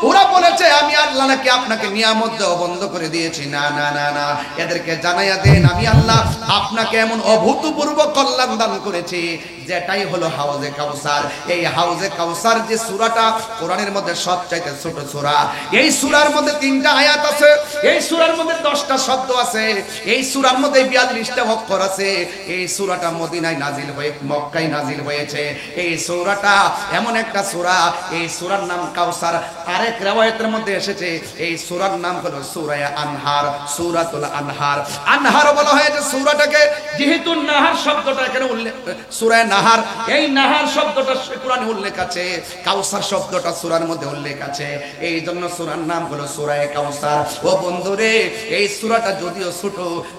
ওরা বলেছে আমি আল্লাহ নাকি আপনাকে নিয়ামত দেওয়া বন্ধ করে দিয়েছি। না না না না, এদেরকে জানাইয়া দেন আমি আল্লাহ আপনাকে এমন অভূতপূর্ব কল্যাণ দান করেছি, যেটাই হলো হাউজে কাউসার। এই হাউজে কাউসার যে সূরাটা কোরআনের মধ্যে সবচাইতে ছোট সূরা। এই সূরার মধ্যে 3টা আয়াত আছে, এই সূরার মধ্যে 10টা শব্দ আছে, এই সূরার মধ্যে 42টা অক্ষর আছে। এই সূরাটা মদিনায় নাজিল হয়ে মক্কায় নাজিল হয়েছে। এই সূরাটা এমন একটা সূরা, এই সূরার নাম কাউসার। আরেক riwayতের মধ্যে এসেছে এই সূরার নাম হলো সূরা আনহার, সূরাতুল আনহার। আনহার বলা হয়েছে সূরাটাকে, যেহেতু নাহার শব্দটা এখানে উল্লেখ, সূরা নাহার, এই নাহার শব্দটা কোরআনে উল্লেখ আছে, কাউসার শব্দটা সূরার মধ্যে উল্লেখ আছে, এই জন্য সূরার নাম হলো সূরা কাউসার। ও বন্ধুরে, এই সূরাটা যদিও ছোট,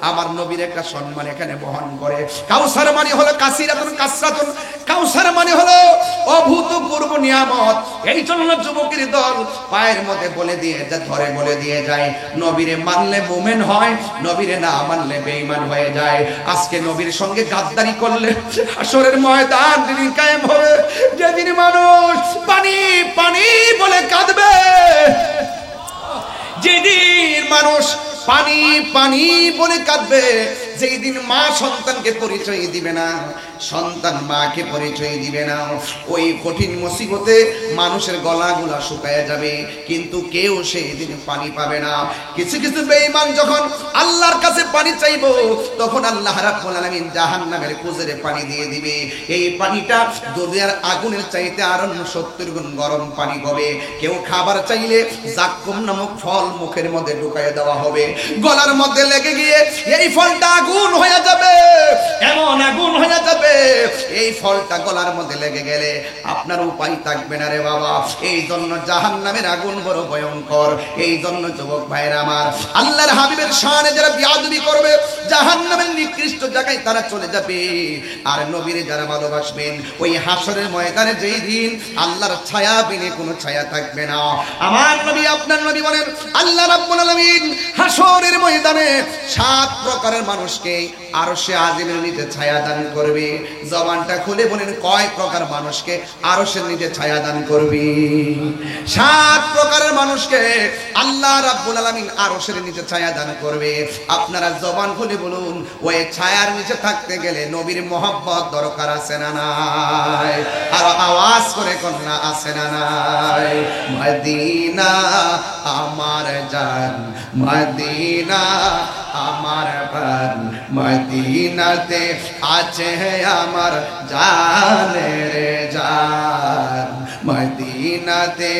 আমার নবীর একটা সম্মান এখানে বহন করে। কাউসার মানে হলো কাসিরাতুন কাসরাতুন, কাউসার মানে হলো অভূতপূর্ব নিয়ামত। এই জন্য যুবকের দল পায়ের মধ্যে বলে দিয়ে ধরে বলে দিয়ে যায়, নবীরে মানলে মুমিন হয়, নবীরে না মানলে বেঈমান হয়ে যায়। আজকে নবীর সঙ্গে গাদ্দারি করলে হাসরের ময়দান দিন কায়েম হবে, যেদিন মানুষ পানি পানি বলে কাঁদবে, যেদিন মানুষ পানি পানি বলে কাঁদবে, যেই দিন মা সন্তানকে পরিচয় দিবে না, সন্তান মাকে পরিচয় দিবে না, ওই কঠিন মুসিবতে মানুষের গলাগুলা শুকায় যাবে, কিন্তু কেউ সেই দিন পানি পাবে না। কিছু কিছু বেঈমান যখন আল্লাহর কাছে পানি চাইবো, তখন আল্লাহ রাব্বুল আলামিন জাহান্নামের কুজরে পানি দিয়ে দিবে। এই পানিটা দুনিয়ার আগুনের চাইতে আরো 70 গুণ গরম পানি হবে। কেউ খাবার চাইলে জাক্কুম নামক ফল মুখের মধ্যে ঢুকায় দেওয়া হবে, গলার মধ্যে লেগে গিয়ে এই ফলটা আগুন হয়ে যাবে, এমন আগুন হয়ে যাবে, এই ফলটা গলার মধ্যে লেগে গেলে আপনার উপায় থাকবে না রে বাবা। এই জন্য জাহান্নামের আগুন বড় ভয়ঙ্কর। এই জন্য যুবক ভাইরা আমার, আল্লাহর হাবিবের শানে যারা বিয়াদবি করবে, জাহান্নামের নিকৃষ্ট জায়গায় তারা চলে যাবে। আর নবীরে যারা ভালোবাসবেন, ওই হাসরের ময়দানে যেই দিন আল্লাহর ছায়া বিনে কোনো ছায়া থাকবে না। আমার নবী, আপনার নবী বলেন, আল্লাহ রাব্বুল আলামিন হাসরের ময়দানে 7 প্রকারের মানুষকে আরশে আজিমের নিচে ছায়া দান করবে। জবানটা খুলে বলেন, কয় প্রকার মানুষকে আরশের নিচে ছায়া দান করবে? 7 প্রকারের মানুষকে আল্লাহ রাব্বুল আলামিন আরশের নিচে ছায়া দান করবে। আপনারা জবান খুলে বলুন, ওই ছায়ার নিচে থাকতে গেলে নবীর মহব্বত দরকার আছে না নাই? আর আওয়াজ করে কন্যা আছে না নাই? মদিনা আমার জান, মদিনা আমার প্রাণ, মদিনাতে আছে আমার জানের জান, মদিনাতে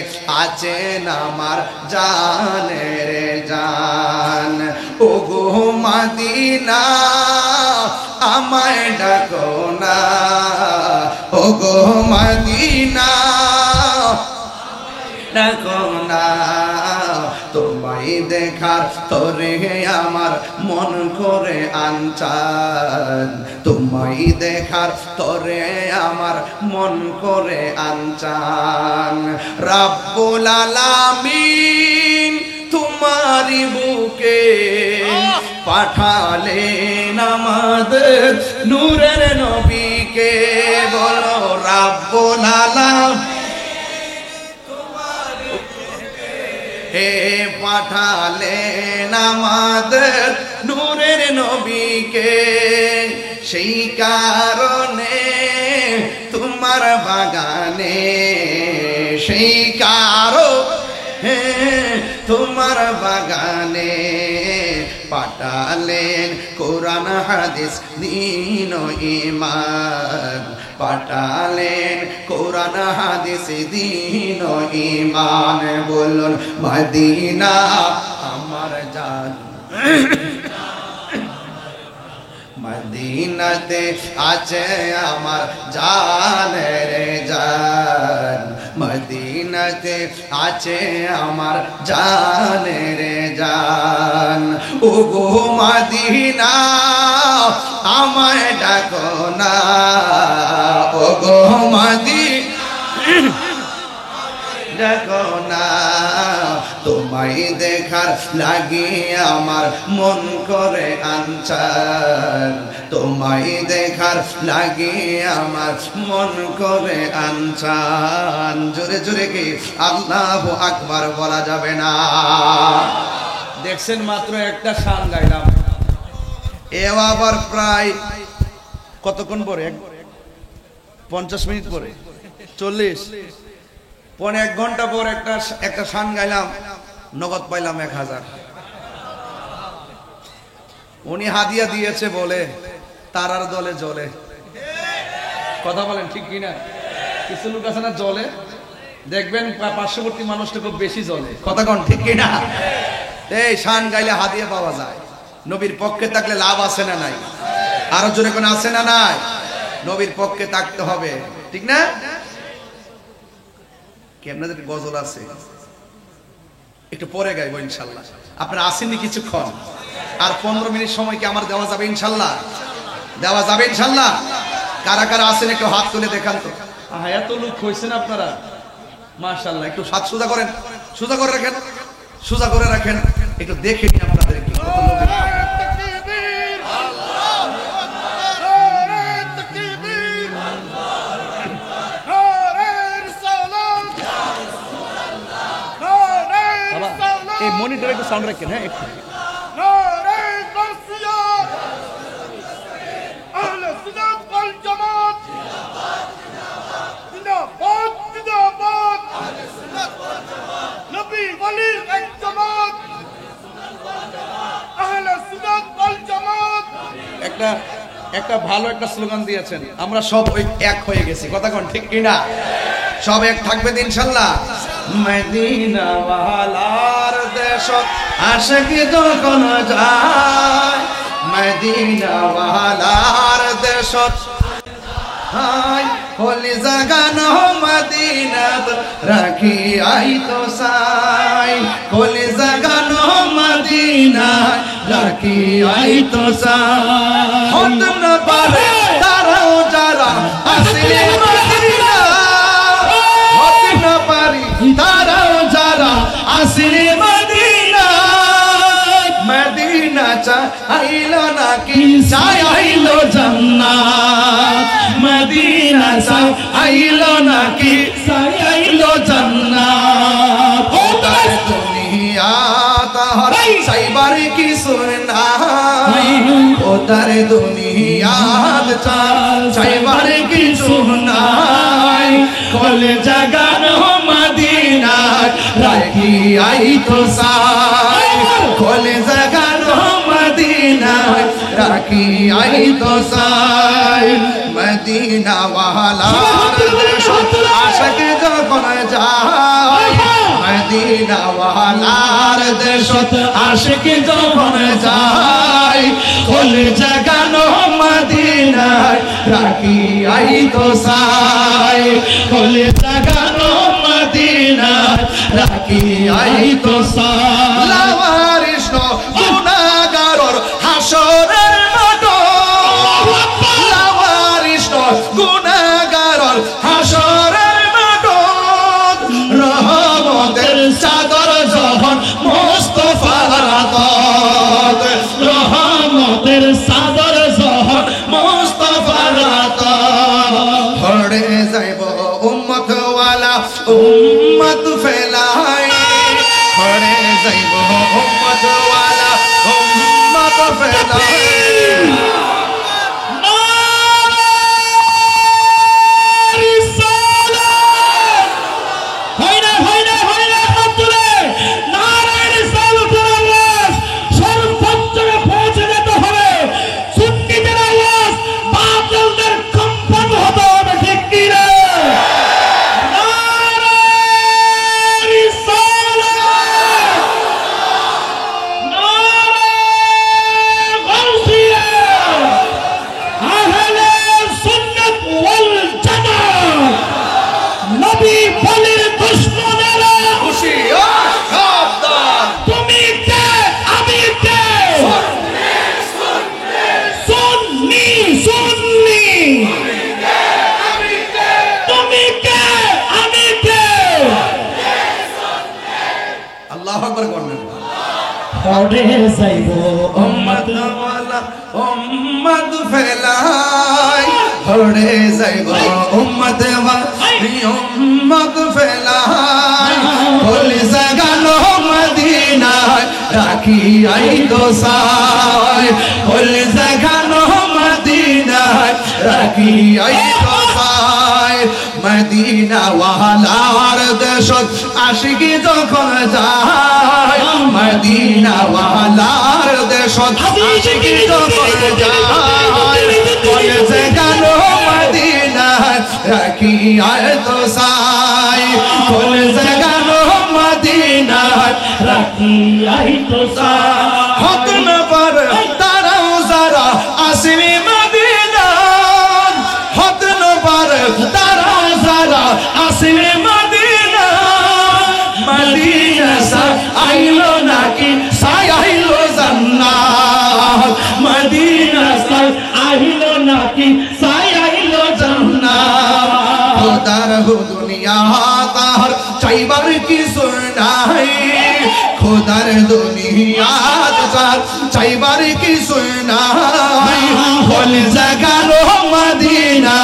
আছে আমার জানের জান। ওগো মদিনা আমায় ডাকো না, ওগো মদিনা ডাকো না, তোমায় দেখার তরে আমার মন করে আনচান, তোমায় দেখার তরে আমার মন করে আনচান। রাব্বুল আলামিন তোমারি বুকে পাঠালেন আমাদের নূরের নবীকে। বলো রাব্বুল আলামিন হে পাঠালেন আমাদের নূরের নবীকে, সেই কারণে তোমার বাগানে, সেই কারণে তোমার বাগানে পাঠালেন কোরআন হাদিস দ্বীন ও ঈমান, পাঠালেন কোরআন হাদিস দ্বীন ও ঈমান। বলুন মদিনা আমার জান, মদিনাতে আছে আমার জানের জান, মদিনাতে আছে আমার জানের জান। ওগো মদিনা আমায় ডাকো না, ওগো মদিনা ডাকো না, তোমায় দেখার লাগে আমার মন করে আনচান, তোমায় দেখার লাগে আমার মন করে আনচান। জোরে জোরে কি আল্লাহু আকবার বলা যাবে না? দেখছেন মাত্র একটা শান গাইলাম, এ আবার প্রায় কতক্ষণ পরে? 50 মিনিট পরে, 40 পরে 1 ঘন্টা পর একটা শান গাইলাম, নগদ পাইলাম 1000। উনি হাদিয়া দিয়েছে বলে তারার দলে জ্বলে। কথা বলেন ঠিক কিনা? কিছু লোক আছে না জ্বলে, দেখবেন পার্শ্ববর্তী মানুষটা খুব বেশি জ্বলে। কথা কোন ঠিক কিনা? এই শান গাইলে হাদিয়া পাওয়া যায়। নবীর পক্ষে থাকলে লাভ আছে না নাই? আরো জোরে কোন আছে না নাই? নবীর পক্ষে থাকতে হবে, ঠিক না? কি আপনাদের গজল আছে? একটু পরে গাইবো ইনশাল্লাহ। আপনারা আসেননি কিছুক্ষণ, আর 15 মিনিট সময় কি আমার দেওয়া যাবে ইনশাল্লাহ? দেওয়া যাবে ইনশাল্লাহ? কারা কারা আসেন একটু হাত তুলে দেখান তো। এত লোক হয়েছেন আপনারা, মাশাআল্লাহ। একটু হাত সোজা করেন, সোজা করে রাখেন, সোজা করে রাখেন, একটু দেখে নিন আপনাদের কি কত লোক। এই মনিটরে একটু সাউন্ড রাখেন, হ্যাঁ একটু। একটা ভালো একটা স্লোগান দিয়েছেন, আমরা সব ওই এক হয়ে গেছি, কথা কোন ঠিক কিনা? সব এক থাকবেন ইনশাল্লাহ। মদিনা ওয়ালার দেশত আশিক যখন যায়, মদিনা ওয়ালার দেশত হাই হলি জাগানো মদিনাত রাখি আই তো সাই, হলি জাগানো মদিনা রাখি আই তো সাই। হত না পারে তারাও যারা আসলে মদিনা, হত না পারি তারাও যারা আসলে মদিনা। মদিনা চাইলো নাকি চাইলো জান্নাত, মদিনা চাইলো নাকি চাইলো জান্নাত। ওদার দুনিয়া তাহার চাইবার কিছু নাই, ওদার দুনিয়া চাইবার কিছু নাই। কলে জাগানো মদিনা রাখি আই তো সাই, কলে জাগানো মদিনা রাখি আই তো সাই। মদিনা ওয়ালার দেশত আশিক যখন যায়, মদিনা ওয়ালার দেশত আশিক যখন যায়, কলে জাগানো মদিনা রাখি আই তো সাই, কলে জাগানো মদিনা রাখি আই তো সাই। লাওয়ারিস গুনাহগারর হাসরের মাঠ, লাওয়ারিস গুনাহগারর হাসরের মাঠ। রহমতের চাদর যখন মুস্তাফার আতত, রহমতের চাদর যখন মুস্তাফার আতত। পড়ে যাইব উম্মত ওয়ালা উম্মত ফেলাই, পড়ে যাইব উম্মত ওয়ালা উম্মত ফেলাই। পড়ে যাইব উম্মত ওয়ালা উম্মত ফেলাই, পড়ে যাইব উম্মত ওয়ালা উম্মত ফেলাই। কলি জাগানো মদিনা রাখি আই তো সাই, কলি জাগানো মদিনা রাখি আই তো সাই। মদিনা ওয়ালার দেশত আশিক যখন যায়, মদিনা ওয়ালার দেশত আশিক যখন যায়, কলে জাগানো মদিনা রাখি আই তো সাই, কলে জাগানো মদিনা রাখি আই তো সাই। হত না পারে তারাও যারা আসলে মদিনা, হত না পারে তারাও যারা আসলে মদিনা। মদিনা আইলো নাকি আইলো জান্নাত, মদিনা আইলো নাকি আইলো জান্নাত। খোদার দুনিয়া তাহার চাইবার কিছু নাই, খোদার দুনিয়া তাহার চাইবার কিছু নাই। কলে জাগানো মদিনা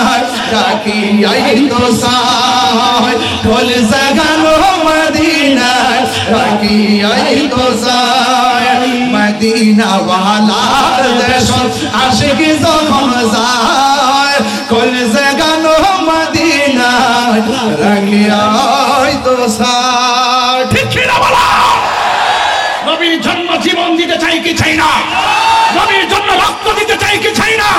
রাখি আই তো সাই, কলে জাগানো মদিনা রাখি আই তো সাই। মদিনা ওয়ালার দেশত আশিক যখন যায়, কলে জাগানো মদিনা রাখি আই তো সাই। ঠিক কিনা বলা? নবীর জন্য জীবন দিতে চাই কি চাই না? নবীর জন্য রক্ত দিতে চাই কি চাই না?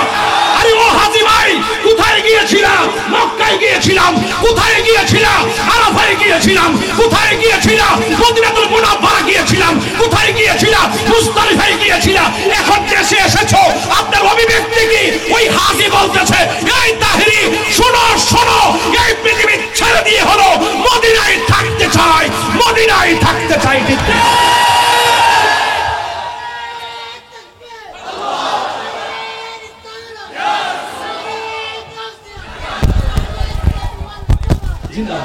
আরে ও হাজী ভাই, কোথায় গিয়েছিলাম? মক্কায় গিয়েছিলাম। কোথায় গিয়েছিলাম? আরাফায় গিয়েছিলাম। কোথায় গিয়েছিলাম? মদিনাতুল মুনাওয়ারা গিয়েছিলাম। কোথায় গিয়েছিলাম? মুজদালিফায় গিয়েছিলাম। এখন দেশে এসেছো, আপনার অভিব্যক্তি কি? ওই হাজী বলতেছে, এই তাহরি শোনো শোনো, এই পৃথিবী ছেড়ে দিয়ে হলো মদিনায় থাকতে চাই, মদিনায় থাকতে চাই। ঠিক না?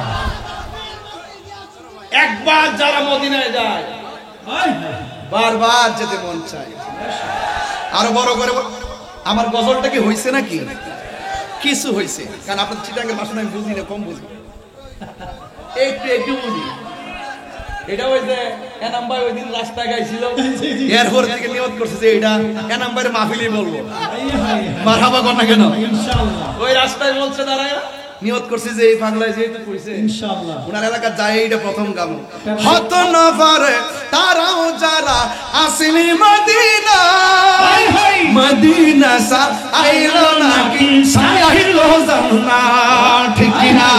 একবার যারা মদিনায় যায় বারবার যেতে মন চায়। আরো বড় করে আমার গজলটা কি হইছে নাকি? কিছু হইছে, কারণ আপনার চিটাঙ্গের ভাষণ আমি বুঝি না, কম বুঝি, একটু একটু বুঝি। এটা ওই যে এনাম ভাই ওই দিন রাস্তায় গাইছিল, এরপর থেকে নিয়ত করছে যে এটা এনাম ভাইয়ের মাহফিলই বলবো। মারহাবা কর না কেন? ইনশাআল্লাহ ওই রাস্তায় বলছে দাঁড়ায়, নিয়ত করছে যে এই বাংলায় যেহেতু কইছে ইনশাআল্লাহ উনার এলাকা যায়, এইটা প্রথম গান। হত না পারে তারাও যারা আসলি মদিনা, মদিনা সা আইলো নাকি সাইলো জান্না, ঠিক না?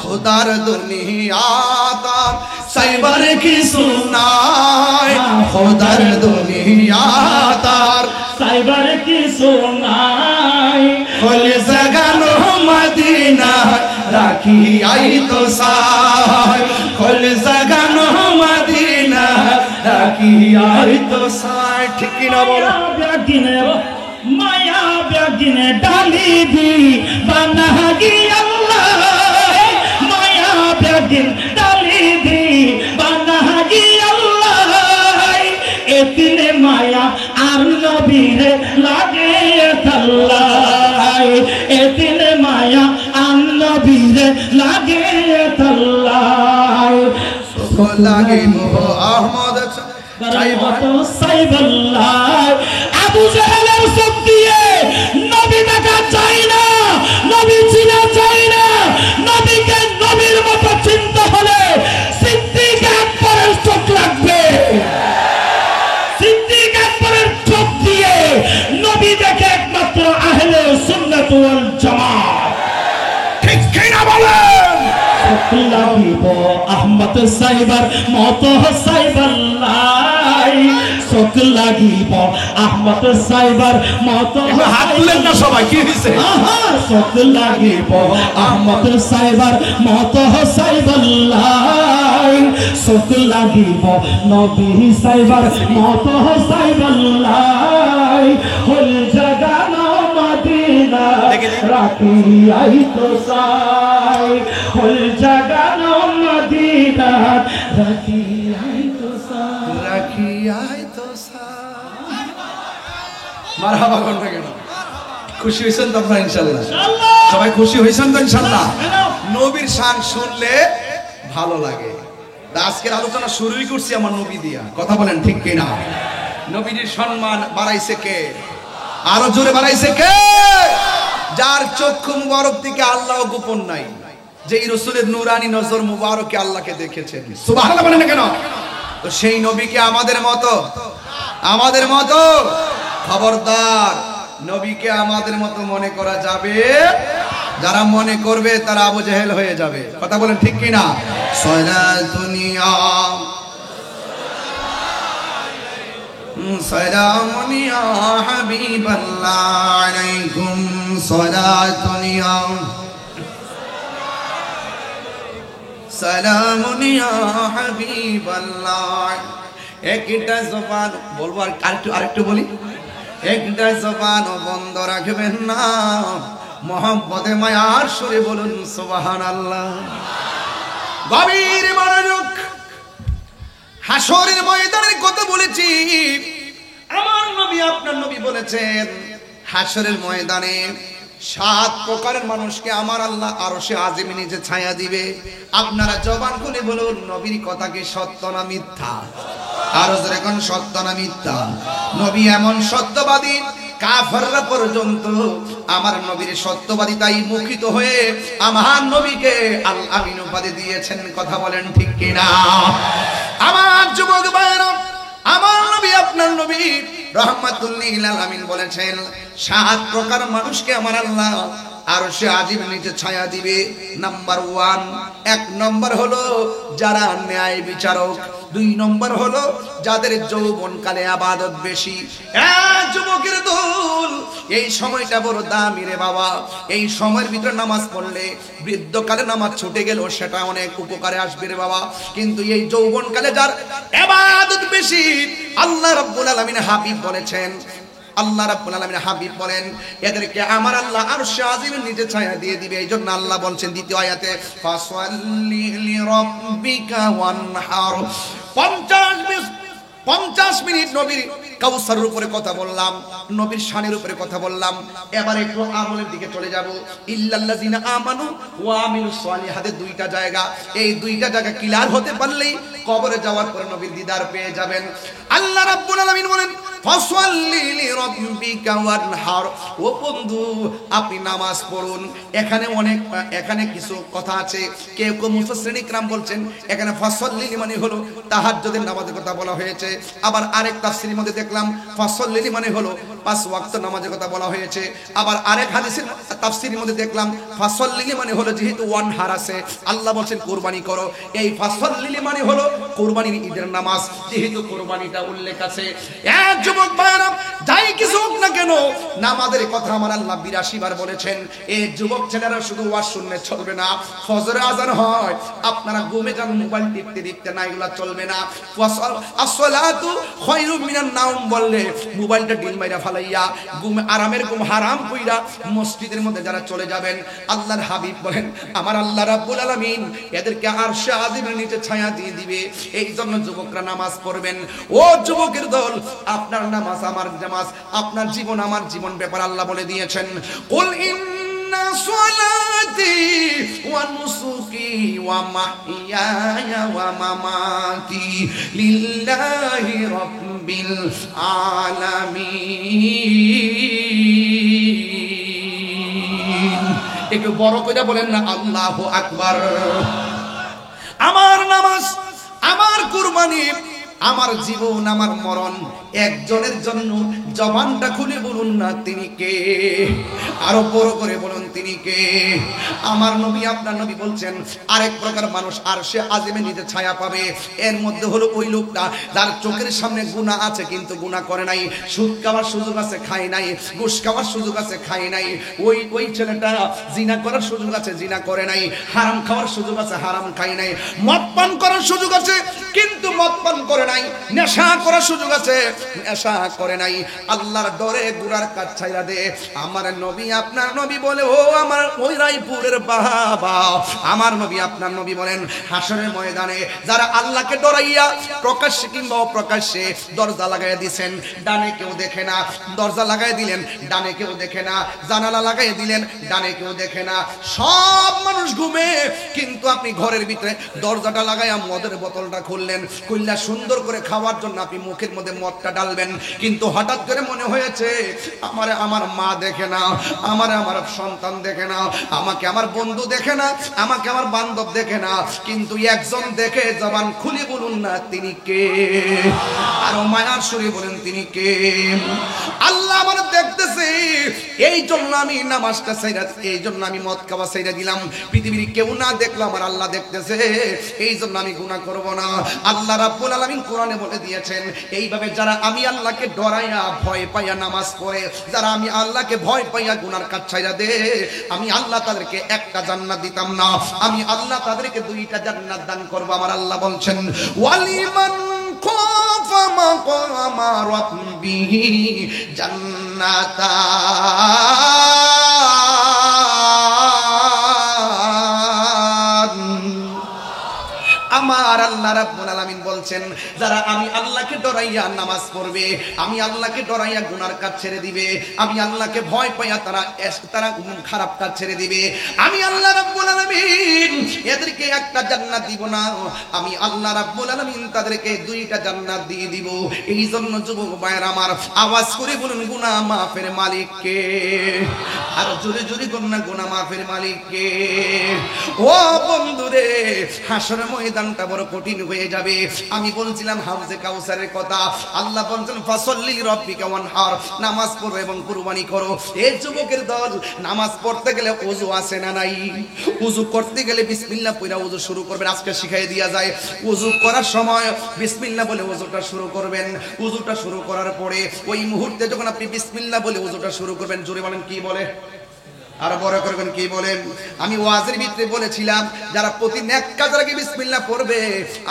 খোদার দুনিয়া তার সাইবার কি সুনায়, খোদার দুনিয়া তার সাইবার কি সোনাই, খোল জাগানো মদিনা রাখি আই তো সাই, খোল জাগানো মদিনা রাখি আই তো সাই, ঠিক না বলো? ব্যাগিনে মায়া ব্যাগিনে ডালি দি বানা গিয়া আল্লাহ, মায়া ব্যাগিন ডালি দি বানা গিয়া আল্লাহ, এতিনে মায়া আর নবীরে লাগে আল্লাহ, এতিনে মায়া আর নবীরে লাগে আল্লাহ, লাগে মোহ আহমদ সাইবাল্লাহ। আবু জাহেলের চোখ দিয়ে নবী দেখা চাই না, নবী চিনা চাই না, নবীকে নবীর মতো চিনতে হলে সিদ্দিক আকবরের চোখ লাগবে। সিদ্দিক আকবরের চোখ দিয়ে নবী দেখে একমাত্র আহলে সুন্নাত ওয়াল জামাত। ঠিক কিনা বলেন? লাগিব আহমদ সাইবার মত সাইবাল্লাই, চোখ লাগিব আহমদ সাইবার মত। হাত তুলেন না সবাই, কি হয়েছে? চোখ লাগিব আহমদ সাইবার মত সাইবাল্লাই, চোখ লাগিব নবী সাইবার মত সাইবাল্লাই, হল জাগানো মদিনা রাখি আই তো সাই, হল জাগানো মদিনা রাখি আই তো সাই, রাখি আই তো সাই। মারহাবা কোন থেকে? খুশি হইছেন তো আপনারা? ইনশাআল্লাহ সবাই খুশি হইছেন তো? ইনশাআল্লাহ নবীর শান শুনলে ভালো লাগে। আজকের আলোচনা শুরুই করছি আমার নবী দিয়া, কথা বলেন ঠিক কিনা? নবীর সম্মান বাড়াইছে কে? আরো জোরে বাড়াইছে কে? যার চক্ষু মুবারক থেকে আল্লাহ গোপন নাই, যেই রাসূলের নূরানী নজর মুবারকে আল্লাহকে দেখেছেন। সুবহানাল্লাহ বলেন না কেন? তো সেই নবীকে আমাদের মতো, আমাদের মতো খবরদার, নবীকে আমাদের মতো মনে করা যাবে? যারা মনে করবে তারা আবু জেহেল হয়ে যাবে, কথা বলেন ঠিক কিনা? সালাতুনিয়া সালামুনিয়া হাবিবাল্লাহ আলাইকুম, সালাতুনিয়া সালামুনিয়া হাবিবাল্লাহ। একটা জবান বলবো, আরেকটু বলি, একটা জবান বন্ধ রাখবেন না, মোহাম্মদে মায়ার সুরে বলুন সুবহানাল্লাহ। গভীর মনোযোগ। হাসরের ময়দানের কথা বলেছি, আমার নবী আপনার নবী বলেছেন হাসরের ময়দানে 7 প্রকারের মানুষকে আমার আল্লাহ আরশে আজিমে নিচে ছায়া দিবে। আপনারা জবান খুলে বলুন নবীর কথা কি সত্য না মিথ্যা? আরো জোরে কোন সত্য না মিথ্যা? নবী এমন সত্যবাদী, কাফেররা পর্যন্ত আমার নবীর সত্যবাদিতাই মুখিত হয়ে আমার নবীকে আল আমিন উপাধি দিয়েছেন, কথা বলেন ঠিক কিনা? আমার যুবক ভাইরা, আমার নবী আপনার নবী রাহমাতুল লিল আলামিন বলেছেন 7 প্রকার মানুষকে আমার আল্লাহ আরশে আজিমের নিচে ছায়া দিবে। নাম্বার 1, 1 নম্বর হলো যারা ন্যায় বিচারক। 2 নম্বর হলো যাদের যৌবনকালে ইবাদত বেশি। যুবকের দল, এই সময়টা বড় দামি রে বাবা। এই সময়ের ভিতরে নামাজ পড়লে বৃদ্ধকালে নামাজ ছুটে গেল সেটা অনেক উপকারে আসবে রে বাবা। কিন্তু এই যৌবনকালে যার ইবাদত বেশি, আল্লাহ রাব্বুল আলামিন হাবিব বলেছেন, আল্লাহ রাব্বুল আলামিন হাবিব বলেন এদেরকে আমার আল্লাহ আরশে আজিমের নিচে ছায়া দিয়ে দিবে। এইজন্য আল্লাহ বলছেন দ্বিতীয় আয়াতে, ফাসাল্লি লিরাব্বিকা ওয়ানহার। 50 মিনিট নবীর কাউসারের উপরে কথা বললাম, নবীর শানের উপরে কথা বললাম। এবার একটু আমলের দিকে চলে যাব। ইল্লাল্লাযিনা আমানু ওয়া আমিলুস সালিহাতে 2টা জায়গা, এই 2টা জায়গা ক্লিয়ার হতে পারলেই কবরে যাওয়ার পরে নবীর দিদার পেয়ে যাবেন। আল্লাহ রাব্বুল আলামিন বলেন ফাসাল্লি লিরাব্বিকা ওয়ানহার। ও বন্ধু, আপনি নামাজ পড়ুন। এখানে কিছু কথা আছে। কেউ মুফাসসিরিন ইকরাম বলছেন এখানে ফাসাল্লি মানে হলো তাহাজ্জুদের নামাজের কথা বলা হয়েছে। আবার আরেক তাফসীরের মধ্যে দেখলাম ফাসাল্লি মানে হলো 5 ওয়াক্ত নামাজের কথা বলা হয়েছে। আবার আরেক হাদিসের তাফসীরের মধ্যে দেখলাম ফাসাল্লি মানে হলো যেহেতু ওয়ানহার আছে, আল্লাহ বলেন কুরবানি করো। এই ফাসাল্লি মানে হলো কুরবানির ঈদের নামাজ, যেহেতু কুরবানিটা উল্লেখ আছে। এক যুবক ভাইরা, যাই কিছু হোক না কেন নামাজের কথা আমার আল্লাহ 82 বার বলেছেন। এই যুবক ছেলেরা শুধু ওয়াজ শুনলে চলবে না। ফজরে আজান হয়, আপনারা ঘুমে যান, মোবাইল টিপতে টিপতে না, এগুলা চলবে না। আসসালাতু খায়রুম মিনান নাওম বললে মোবাইলটা ডিল মাইরা ফালাইয়া ঘুম, আরামের ঘুম হারাম কইরা মসজিদের মধ্যে যারা চলে যাবেন, আল্লাহর হাবিব বলেন আমার আল্লাহ রাব্বুল আলামিন এদেরকে আরশে আজিমের নিচে ছায়া দিয়ে দিবে। এই জন্য যুবকরা নামাজ পড়বেন। ও যুবকের দল, আপনার নামাজ আমার নামাজ, আপনার জীবন আমার জীবন ব্যাপার আল্লাহ বলে দিয়েছেন, কুল ইন্না সলাতি ওয়া নুসুকি ওয়া মাহইয়ায়া ওয়া মামাতি লিল্লাহি রাব্বিল আলামিন। একটু বড় করে বলেন না আল্লাহু আকবার। আমার নামাজ, আমার কুরবানি, আমার জীবন, আমার মরণ একজনের জন্য। জবানটা খুলে বলুন না তিনি কে, আরো বড় করে বলুন তিনি কে। আমার নবী আপনার নবী বলছেন আরেক প্রকার মানুষ আরশে আজিমের নিচে ছায়া পাবে। এর মধ্যে হলো ওই লোকটা যার চোখের সামনে গুনাহ আছে কিন্তু গুনাহ করে নাই। সুদ খাওয়ার সুযোগ আছে, খায় নাই। ঘুষ খাওয়ার সুযোগ আছে, খায় নাই। ওই ছেলেটা জিনা করার সুযোগ আছে, জিনা করে নাই। হারাম খাওয়ার সুযোগ আছে, হারাম খায় নাই। মদ পান করার সুযোগ আছে কিন্তু মদ পান করে নাই। নেশা করার সুযোগ আছে, নেশা করে নাই। আল্লাহর ডরে গুনার কাজ ছাইরা দে। আমার নবী আপনার নবী বলে, ও আমার ওই রায়পুরের বাবা, আমার নবী আপনার নবী বলেন হাসরের ময়দানে যারা আল্লাহকে ডরাইয়া প্রকাশ্যে কিংবা অপ্রকাশ্যে দরজা লাগাইয়া দিয়েছেন, ডানে কেউ দেখে না, দরজা লাগাই দিলেন ডানে কেউ দেখে না, জানালা লাগাই দিলেন ডানে কেউ দেখে না, সব মানুষ ঘুমে, কিন্তু আপনি ঘরের ভিতরে দরজাটা লাগাইয়া মদের বোতলটা খুললেন, খুললা সুন্দর করে খাওয়ার জন্য আপনি মুখের মধ্যে মদটা ডালবেন, কিন্তু হঠাৎ করে মনে হয়েছে আমারে আমার মা দেখে না, আমারে আমার সন্তান দেখে না, আমাকে আমার বন্ধু দেখে না, আমাকে আমার বান্ধব দেখে না, কিন্তু একজন দেখে। জবান খুলে বলুন না তিনি কে, আর মায়ার সুরে বলেন তিনি কে। আল্লাহ আমার দেখতেছে, এই জন্য আমি নামাজটা ছাইরা, এই জন্য আমি মদ খাওয়া ছাইরা দিলাম। পৃথিবীর কেউ না দেখলো আমার আল্লাহ দেখতেছে, এই জন্য আমি গুনাহ করব না। আল্লাহ রাব্বুল আলামিন কোরআনে বলে দিয়েছেন এইভাবে যারা আমি আল্লাহকে ডরাইয়া ভয় পাইয়া নামাজ পড়ে, যারা আমি আল্লাহকে ভয় পাইয়া গুনার কাজ ছাইরা দে, আমি আল্লাহ তাদেরকে একটা জান্নাত দিতাম না, আমি আল্লাহ তাদেরকে 2টা জান্নাত দান করব। আমার আল্লাহ বলছেন ওয়ালিমান খাফা মাকামা রাব্বিহি জান্নাতান। আমার আল্লাহ রাব্বুল আলামিন বলছেন যারা আমি আল্লাহকে ডরাইয়া নামাজ পড়বে, আমি আল্লাহকে ডরাইয়া গুনার কাজ ছেড়ে দিবে, আমি আল্লাহকে ভয় পাইয়া তারা খারাপ কাজ ছেড়ে দিবে, আমি আল্লাহ রাব্বুল আলামিন এদেরকে একটা জান্নাত দিব না, আমি আল্লাহ রাব্বুল আলামিন তাদেরকে 2টা জান্নাত দিয়ে দিব। এই জন্য যুবক ভাইরা আমার, আওয়াজ করে বলুন গুনাহ মাফের মালিক কে, আর জোরে জোরে বলুন না গুনাহ মাফের মালিক কে। ও বন্ধুরে, হাসরের ময়দানটা বড় কঠিন হয়ে যাবে। যাবে। আমি বলছিলাম হাউজে কাউসারের কথা। আল্লাহ বলছেন ফাসাল্লি রাব্বিকা ওয়ানহার, নামাজ পড়ো এবং কুরবানি করো। এই যুবকের দল, নামাজ পড়তে গেলে ওযু আছে না নাই? ওযু করতে গেলে বিসমিল্লাহ পড়া ওযু শুরু করবেন। আজকে শিখাই দেয়া যায়, ওযু করার সময় বিসমিল্লাহ বলে ওযুটা শুরু করবেন। ওযুটা শুরু করার পরে ওই মুহূর্তে যখন আপনি বিসমিল্লাহ বলে ওযুটা শুরু করবেন, জোরে বলেন কি বলে? আর বড় করবেন কি বলেন? আমি ওয়াজের ভিতরে বলেছিলাম যারা প্রতি নেক কাজের আগে বিসমিল্লাহ পড়বে,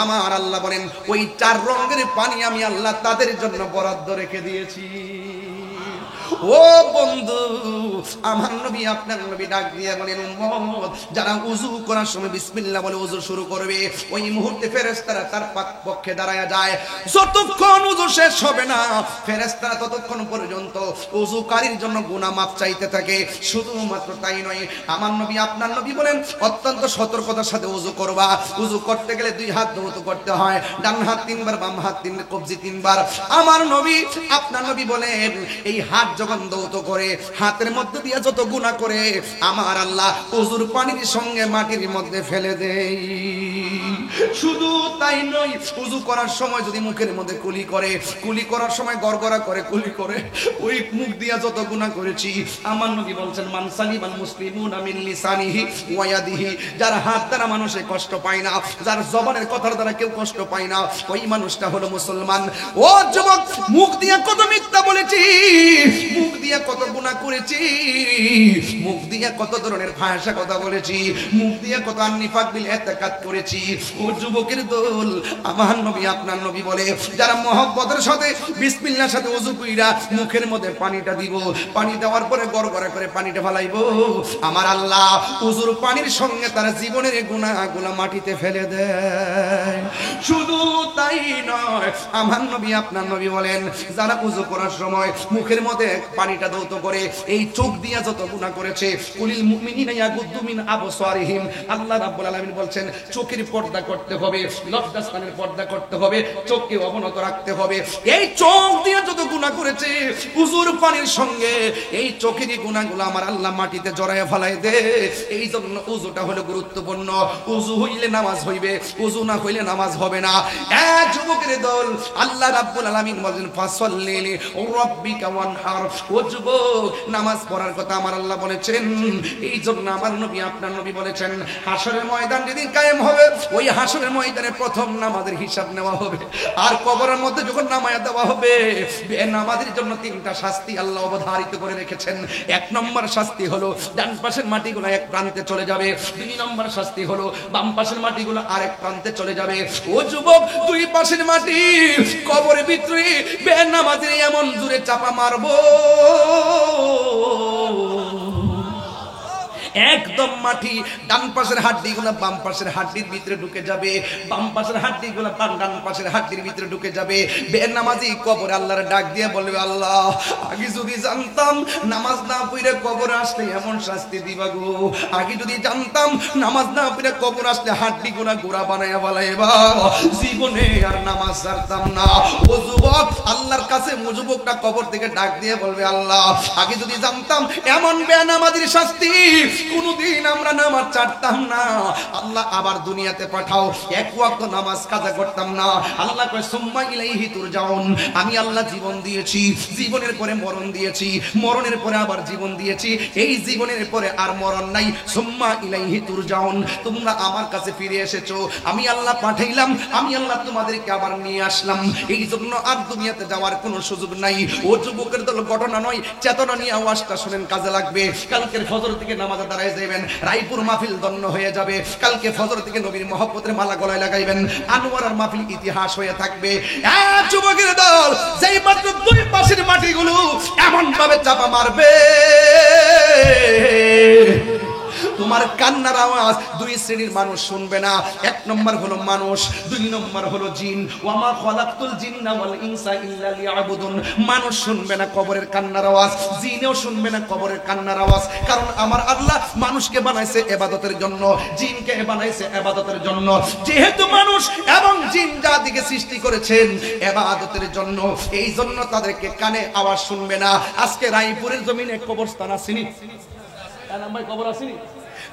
আমার আল্লাহ বলেন ওই 4 রঙের পানি আমি আল্লাহ তাদের জন্য বরাদ্দ রেখে দিয়েছি। ও বন্ধু, আমার নবী আপনার নবী ডাক দিয়ে বলেন উম্মত, যারা ওযু করার সময় বিসমিল্লাহ বলে ওযু শুরু করবে, ওই মুহূর্তে ফেরেশতারা তার পক্ষে দাঁড়ায়া যায়। যতক্ষণ ওযু শেষ হবে না, ফেরেশতারা ততক্ষণ পর্যন্ত ওযুকারীর জন্য গুনাহ মাফ চাইতে থাকে। শুধুমাত্র তাই নয়, আমার নবী আপনার নবী বলেন অত্যন্ত সতর্কতার সাথে ওযু করবা। ওযু করতে গেলে 2 হাত ধৌত করতে হয়, ডান হাত 3 বার, বাম হাত 3 বার, কবজি 3 বার। আমার নবী আপনার নবী বলেন এই হাত যখন দৌত করে, হাতের মধ্যে দিয়ে যত গুনাহ করে আমার আল্লাহ ওযুর পানির সঙ্গে মাটির মধ্যে ফেলে দেয়। শুধু তাই নয়, ওযু করার সময় যদি মুখের মধ্যে কুলি করে, কুলি করার সময় গড়গড়া করে কুলি করে, ওই মুখ দিয়া যত গুনাহ করেছি, আমার নবী বলছেন মান সালিমাল মুসলিমুনা মিন লিসানিহি ওয়া ইয়াদিহি, যার হাত দ্বারা মানুষে কষ্ট পায় না, যার জবানের কথার দ্বারা কেউ কষ্ট পায় না, ওই মানুষটা হলো মুসলমান। ও যুবক, মুখ দিয়া কত মিথ্যা বলেছি, মুখ দিয়া কত গুনাহ করেছি, মুখ দিয়া কত ধরনের ভাষা কথা বলেছি, মুখ দিয়া কত নিফাক বিল ইতিকাদ করেছি। ও যুবকের দল, আমার নবী আপনার নবী বলে যারা মহব্বতের সাথে বিসমিল্লাহর সাথে ওযু কইরা মুখের মধ্যে পানিটা দিব, পানি দেওয়ার পরে গড়গড়া করে পানিটা ফেলাইবো, আমার আল্লাহ ওযুর পানির সঙ্গে তার জীবনের গুনাহগুলো মাটিতে ফেলে দেয়। শুধু তাই নয়, আমার নবী আপনার নবী বলেন যারা ওযু করার সময় মুখের মধ্যে পানিটা দৌত করে, এই চোখ দিয়া যত গুনাহ করেছে, কুলিল মুমিনিনা ইয়াগুদ্দু মিন আবসারিহিম, আল্লাহ রাব্বুল আলামিন বলছেন চোখের পর্দা করতে হবে, লজ্জাস্থানের পর্দা করতে হবে, চোখকে অবনত রাখতে হবে। এই চোখ দিয়ে যত গুনাহ করেছে ওযুর পানির সঙ্গে এই চোখেরই গুনাহগুলো আমার আল্লাহ মাটিতে জড়ায় ফেলাই দে। এই জন্য ওযুটা হলো গুরুত্বপূর্ণ। ওযু হইলে নামাজ হইবে, ওযু না হইলে নামাজ হবে না। এক যুবকের দল, আল্লাহ রাব্বুল আলামিন বলেন ফাসাল্লি রাব্বিকা ওয়ানহার। ও যুবক, নামাজ পড়ার কথা আমার আল্লাহ বলেছেন, এই জন্য আমার নবী আপনার নবী বলেছেন হাসরের ময়দান যেদিন কায়েম হবে, ওই হাসরের ময়দানে প্রথম নামাজের হিসাব নেওয়া হবে। আর কবরের মধ্যে যখন নামায়া দেওয়া হবে, বেনামাজের জন্য 3টা শাস্তি আল্লাহ অবধারিত করে রেখেছেন। 1 নম্বর শাস্তি হলো ডান পাশের মাটিগুলো এক প্রান্তে চলে যাবে, 2 নম্বর শাস্তি হলো বাম পাশের মাটিগুলো আরেক প্রান্তে চলে যাবে। ও যুবক, 2 পাশের মাটি কবরের ভিতরে বেনামাজের এমন জোরে চাপা মারবো, একদম মাটি ডান পাশের হাড্ডিগুলো বাম পাশের হাড্ডির ভিতরে ঢুকে যাবে, বাম পাশের হাড্ডিগুলো ডান পাশের হাড্ডির ভিতরে ঢুকে যাবে। বেনামাজি কবরে আল্লাহর ডাক দিয়ে বলবে আল্লাহ, আগে যদি জানতাম নামাজ না পড়ে কবরে আসলে এমন শাস্তি দিবা গো, আগে যদি জানতাম নামাজ না পড়ে কবরে আসলে হাড্ডিগুলো গোড়া বানায়া বালাইবা, জীবনে আর নামাজ ছাড়তাম না। ও যুবক, আল্লাহর কাছে যুবকটা কবর থেকে ডাক দিয়ে বলবে আল্লাহ, আগে যদি জানতাম এমন বেনামাজির শাস্তি, কোনদিন আমরা নামাজ ছাড়তাম না। আল্লাহ আবার দুনিয়াতে পাঠাও, 1 ওয়াক্ত নামাজ কাজা করতাম না। আল্লাহ কয় সুম্মা ইলাইহি তুরজাউন, আমি আল্লাহ জীবন দিয়েছি, জীবনের পরে মরণ দিয়েছি, মরণের পরে আবার জীবন দিয়েছি, এই জীবনের পরে আর মরণ নাই। সুম্মা ইলাইহি তুরজাউন, তোমরা আমার কাছে ফিরে এসেছো, আমি আল্লাহ পাঠাইলাম, আমি আল্লাহ তোমাদেরকে আবার নিয়ে আসলাম, এই জন্য আর দুনিয়াতে যাওয়ার কোনো সুযোগ নাই। ও যুবকের দল, ঘটনা নয়, চেতনা নিয়ে আওয়াজটা শুনেন, কাজে লাগবে। কালকের ফজর থেকে নামাজ দাঁড়ায় যাবেন, রায়পুর মাহফিল দন্ন হয়ে যাবে। কালকে ফজর থেকে নবীর মহব্বতের মালা গলায় লাগাইবেন, আনোয়ারার মাহফিল ইতিহাস হয়ে থাকবে। এক যুবকের দল, যেই মাত্র 2 পাশের মাটিগুলো এমন ভাবে চাপা মারবে, তোমার কান্নার আওয়াজ 2 শ্রেণীর মানুষ শুনবে না। 1 নম্বর হলো মানুষ, 2 নম্বর হলো জিন। ওয়ামা খালাকতুল জিন্না ওয়াল ইনসা ইল্লা লিয়াবুদুন, মানুষ শুনবে না কবরের কান্নার আওয়াজ, জিনও শুনবে না কবরের কান্নার আওয়াজ। কারণ আমার আল্লাহ মানুষকে বানাইছে ইবাদতের জন্য, জিনকে বানাইছে ইবাদতের জন্য। যেহেতু মানুষ এবং জিন জাতিকে সৃষ্টি করেছেন ইবাদতের জন্য, এই জন্য তাদেরকে কানে আওয়াজ শুনবে না। আজকে রায়পুরের জমিনে কবরস্থান আসেনি, ভাই কবর আসেনি,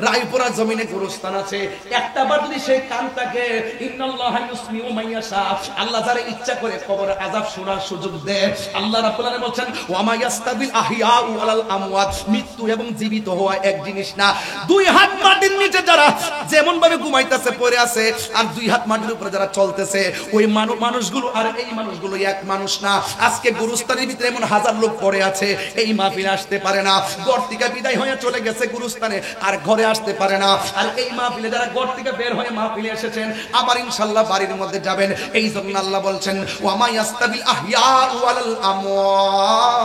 রায়পুরা জমিনে গোরস্থান আছে, একটা বার যদি সেই কানটাকে ইন্নাল্লাহা ইউসমিউ মাইয়াশা, আল্লাহ যারা ইচ্ছা করে কবরে আযাব শোনার সুযোগ দেয়। আল্লাহ রাব্বুল আলামিন বলেন ওয়া মা ইয়াস্তাবিল আহইয়াউ ওয়ালাল আমওয়াত, মৃত্যু এবং জীবিত হওয়া এক জিনিস না। দুই হাত মাটির নিচে যারা যেমন ভাবে ঘুমাইতেছে পড়ে আছে, আর দুই হাত মাটির উপরে যারা চলতেছে, ওই মানুষগুলো আর এই মানুষগুলো এক মানুষ না। আজকে গুরুস্থানের ভিতরে এমন হাজার লোক পড়ে আছে, এই মাহফিলে আসতে পারে না, ঘর থেকে বিদায় হয়ে চলে গেছে গুরুস্থানে, আর ঘরে আসতে পারে না। আর এই মাহফিলে যারা ঘর থেকে বের হয়ে মাহফিলে এসেছেন, আবার ইনশাআল্লাহ বাড়ির মধ্যে যাবেন। এই জন্য আল্লাহ বলছেন ওয়া মা ইয়াস্তাবিল আহইয়াউ ওয়ালাল আমওয়াত,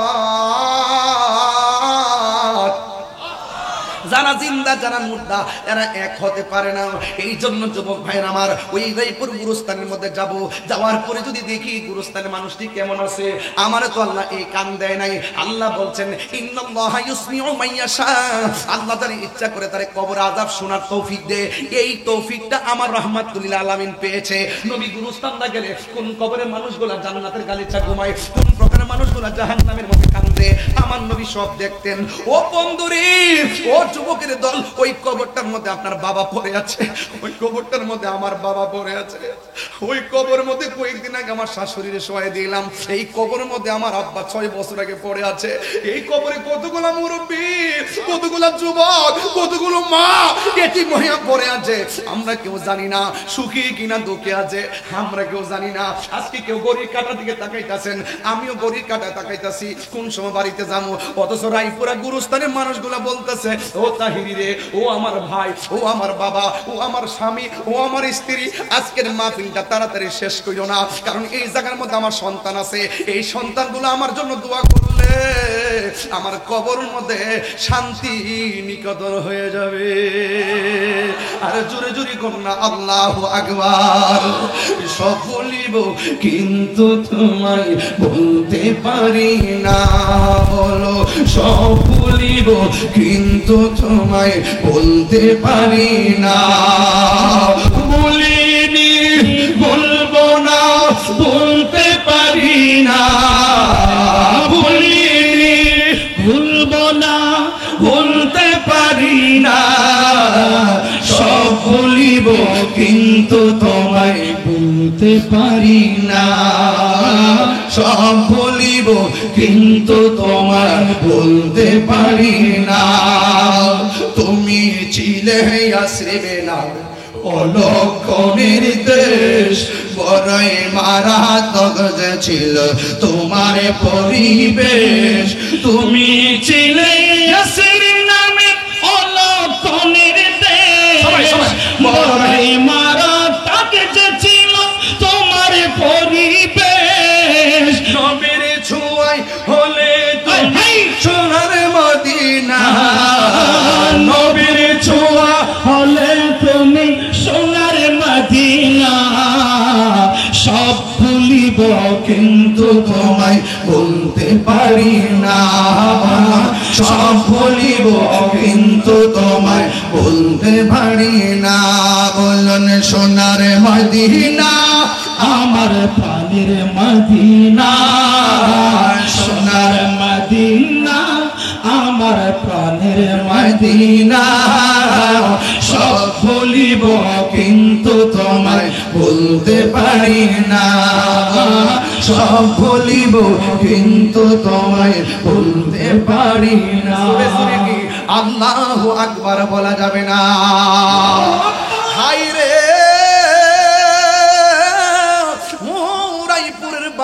যারা জিন্দা যারা মুর্দা এরা এক হতে পারে না। এই জন্য যুবক ভাইরা আমার, ওই রায়পুর গুরুস্থানের মধ্যে যাব, যাওয়ার পরে যদি দেখি গুরুস্থানের মানুষটি কেমন আছে, আমারে তো আল্লাহ এই কান দেয় নাই। আল্লাহ বলছেন ইন্নাল্লাহা ইউসমিউ মাইয়াশা, আল্লাহ যার ইচ্ছা করে তারে কবর আযাব শোনার তৌফিক দেয়। এই তৌফিকটা আমার রাহমাতুল আলামিন পেয়েছে। নবী গুরুস্থানটা গেলে কোন কবরের মানুষগুলো জান্নাতের গালিচা ঘুমায়, কোন প্রকারের মানুষগুলো জাহান্নামের মধ্যে কান্দে, আমার নবী সব দেখতেন। ও বন্ধুরে, ও যুবকের দল, ওই কবরটার মধ্যে আপনার বাবা পড়ে আছে, ওই কবরটার মধ্যে আমার বাবা পড়ে আছে, ওই কবরের মধ্যে কয়েকদিন আগে আমার শাশুড়িরে শোয়াই দিলাম, এই কবরের মধ্যে আমার আব্বা 6 বছর আগে পড়ে আছে। এই কবরে কতগুলো মুরব্বী, কতগুলো যুবক, কতগুলো মা এতিম হয়ে পড়ে আছে, আমরা কেউ জানি না সুখী কিনা দুঃখে আছে, আমরা কেউ জানি না। আজকে কেউ গড়ির কাটা দিকে তাকাইতাছেন, আমিও গড়ির কাটা তাকাইতাছি, কোন সময় বাড়িতে যাবো। অথচ রায়পুরা গুরুস্থানের মানুষগুলা বলতেছে ও তাহিরি রে, ও আমার ভাই, ও আমার বাবা, ও আমার স্বামী, ও আমার স্ত্রী, আজকের মাহফিলটা তাড়াতাড়ি শেষ করিও না, কারণ এই জায়গার মধ্যে আমার সন্তান আছে, এই সন্তানগুলো আমার জন্য দোয়া করলে আমার কবরের মধ্যে শান্তি নিকেতন হয়ে যাবে। আর জোরে জোরে করুন না আল্লাহু আকবার। সব বলিব কিন্তু তোমায় বলতে পারি না, বলো সব বলিব কিন্তু তোমায় বলতে পারি না। বলিনি বলবো না, বলতে পারি না, বলিনি বলবো না, বলতে পারি না। সব বলিব কিন্তু তোমায় বলতে পারি না, সব বলিব কিন্তু তোমায় বলতে পারি না। তুমি ছিলে আশ্রমে না অলক্ষণের দেশ, বড়ই মারাত্মক যে ছিল তোমার পরিবেশ। তুমি ছিলে আশ্রম নামে অলক্ষণের দেশ, বড়ই মারাত্মক যে ছিল তোমার পরিবেশ। নবীর ছোঁয়ায় হলে তুমি সোনার মদিনা, নবীর ছোঁয়া হলে তুমি সোনার মদিনা। সব ভুলিব কিন্তু তোমায় বলতে পারি না, সব ভুলিব কিন্তু তোমায় বলতে পারি না। বলুন সোনার মদিনা আমার প্রাণের মদিনা, সোনার মদিনা আমার প্রাণের মদিনা। সব বলিব কিন্তু তোমায় বলতে পারি না, সব বলিব কিন্তু তোমায় বলতে পারি না। আল্লাহু আকবার বলা যাবে না। হায় রে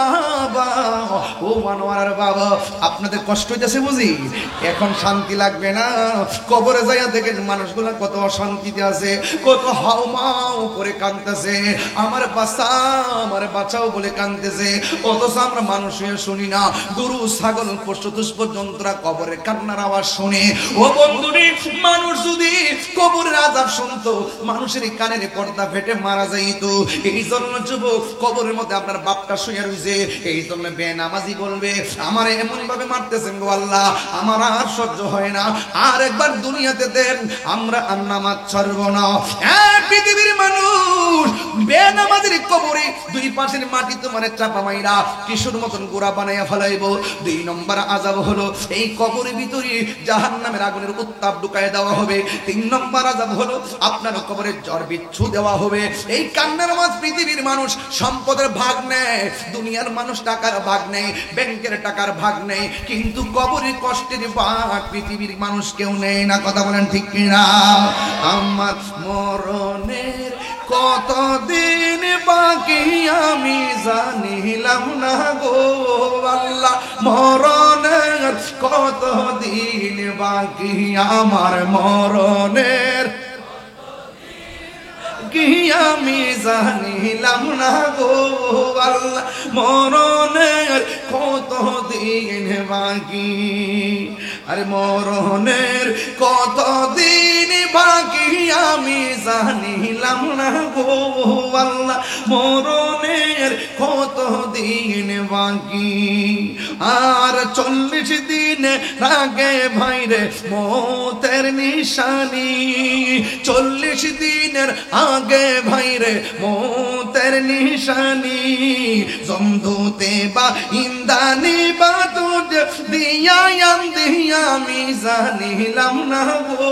বাবা, ও মানোয়ার বাবা, আপনাদের কষ্ট হইতেছে বুঝি, এখন শান্তি লাগবে না। কবরে যাইয়া দেখেন মানুষগুলা কত অশান্তিতে আছে, কত হাউমাউ করে কাঁদতেছে, আমার বাচ্চা আমার বাঁচাও বলে কাঁদতেছে। অথচ আমরা মানুষ হয়ে শুনি না, গরু ছাগল পশু পর্যন্তরা কবরের কান্নার আওয়াজ শুনে। ও বন্ধুরে, মানুষ যদি কবরের আযাব শুনতো, মানুষের কানের পর্দা ফেটে মারা যাইতো। এই জন্য যুবক, কবরের মধ্যে আপনার বাপটা শুয়ে রয়েছে, এই জন্য বেনামাজি বলবে বলবে আমার এমন ভাবে মারতেছেন গো আল্লাহ, আমার আর সহ্য হয় না, আর একবার দুনিয়াতে দেন, আমরা আর নামাজ ছাড়ব না। পৃথিবীর মানুষ বেনামাজের কবরে দুই পাশের মাটি তোমার চাপা মাইরা কিশোর মতন গোড়া বানাইয়া ফেলাইব। 2 নম্বর আযাব হলো এই কবরের ভিতরে জাহান্নামের আগুনের উত্তাপ ঢুকায় দেওয়া হবে। 3 নম্বর আযাব হলো আপনার কবরে জ্বর বিচ্ছু দেওয়া হবে। এই কান্নার মাঝ পৃথিবীর মানুষ সম্পদের ভাগ নেয়, দুনিয়ার মানুষ টাকার ভাগ নেয়, ব্যাংকের টাকার ভাগ নেয়, কিন্তু কবরের কষ্টের ভাগ পৃথিবীর মানুষ কেউ নেয় না। কথা বলেন ঠিক কিনা? আমার মরণের কতদিন বাকি আমি জানিলাম না গো আল্লাহ, মরণের কতদিন বাকি আমার মরণের কি আমি জানিলাম না গো আল্লাহ, মরণের কতদিন বাকি, আরে মরণের কতদিন বাকি আমি জানিলাম না গো আল্লাহ, মরণের কতদিন বাকি। আর 40 দিন আগে ভাইরে মৌতের নিশানি, 40 দিনের আগে ভাইরে মৌতের নিশানি, জমদুতে বা ইন্দানি বা দুধ দিয়া আমি জানিলাম না গো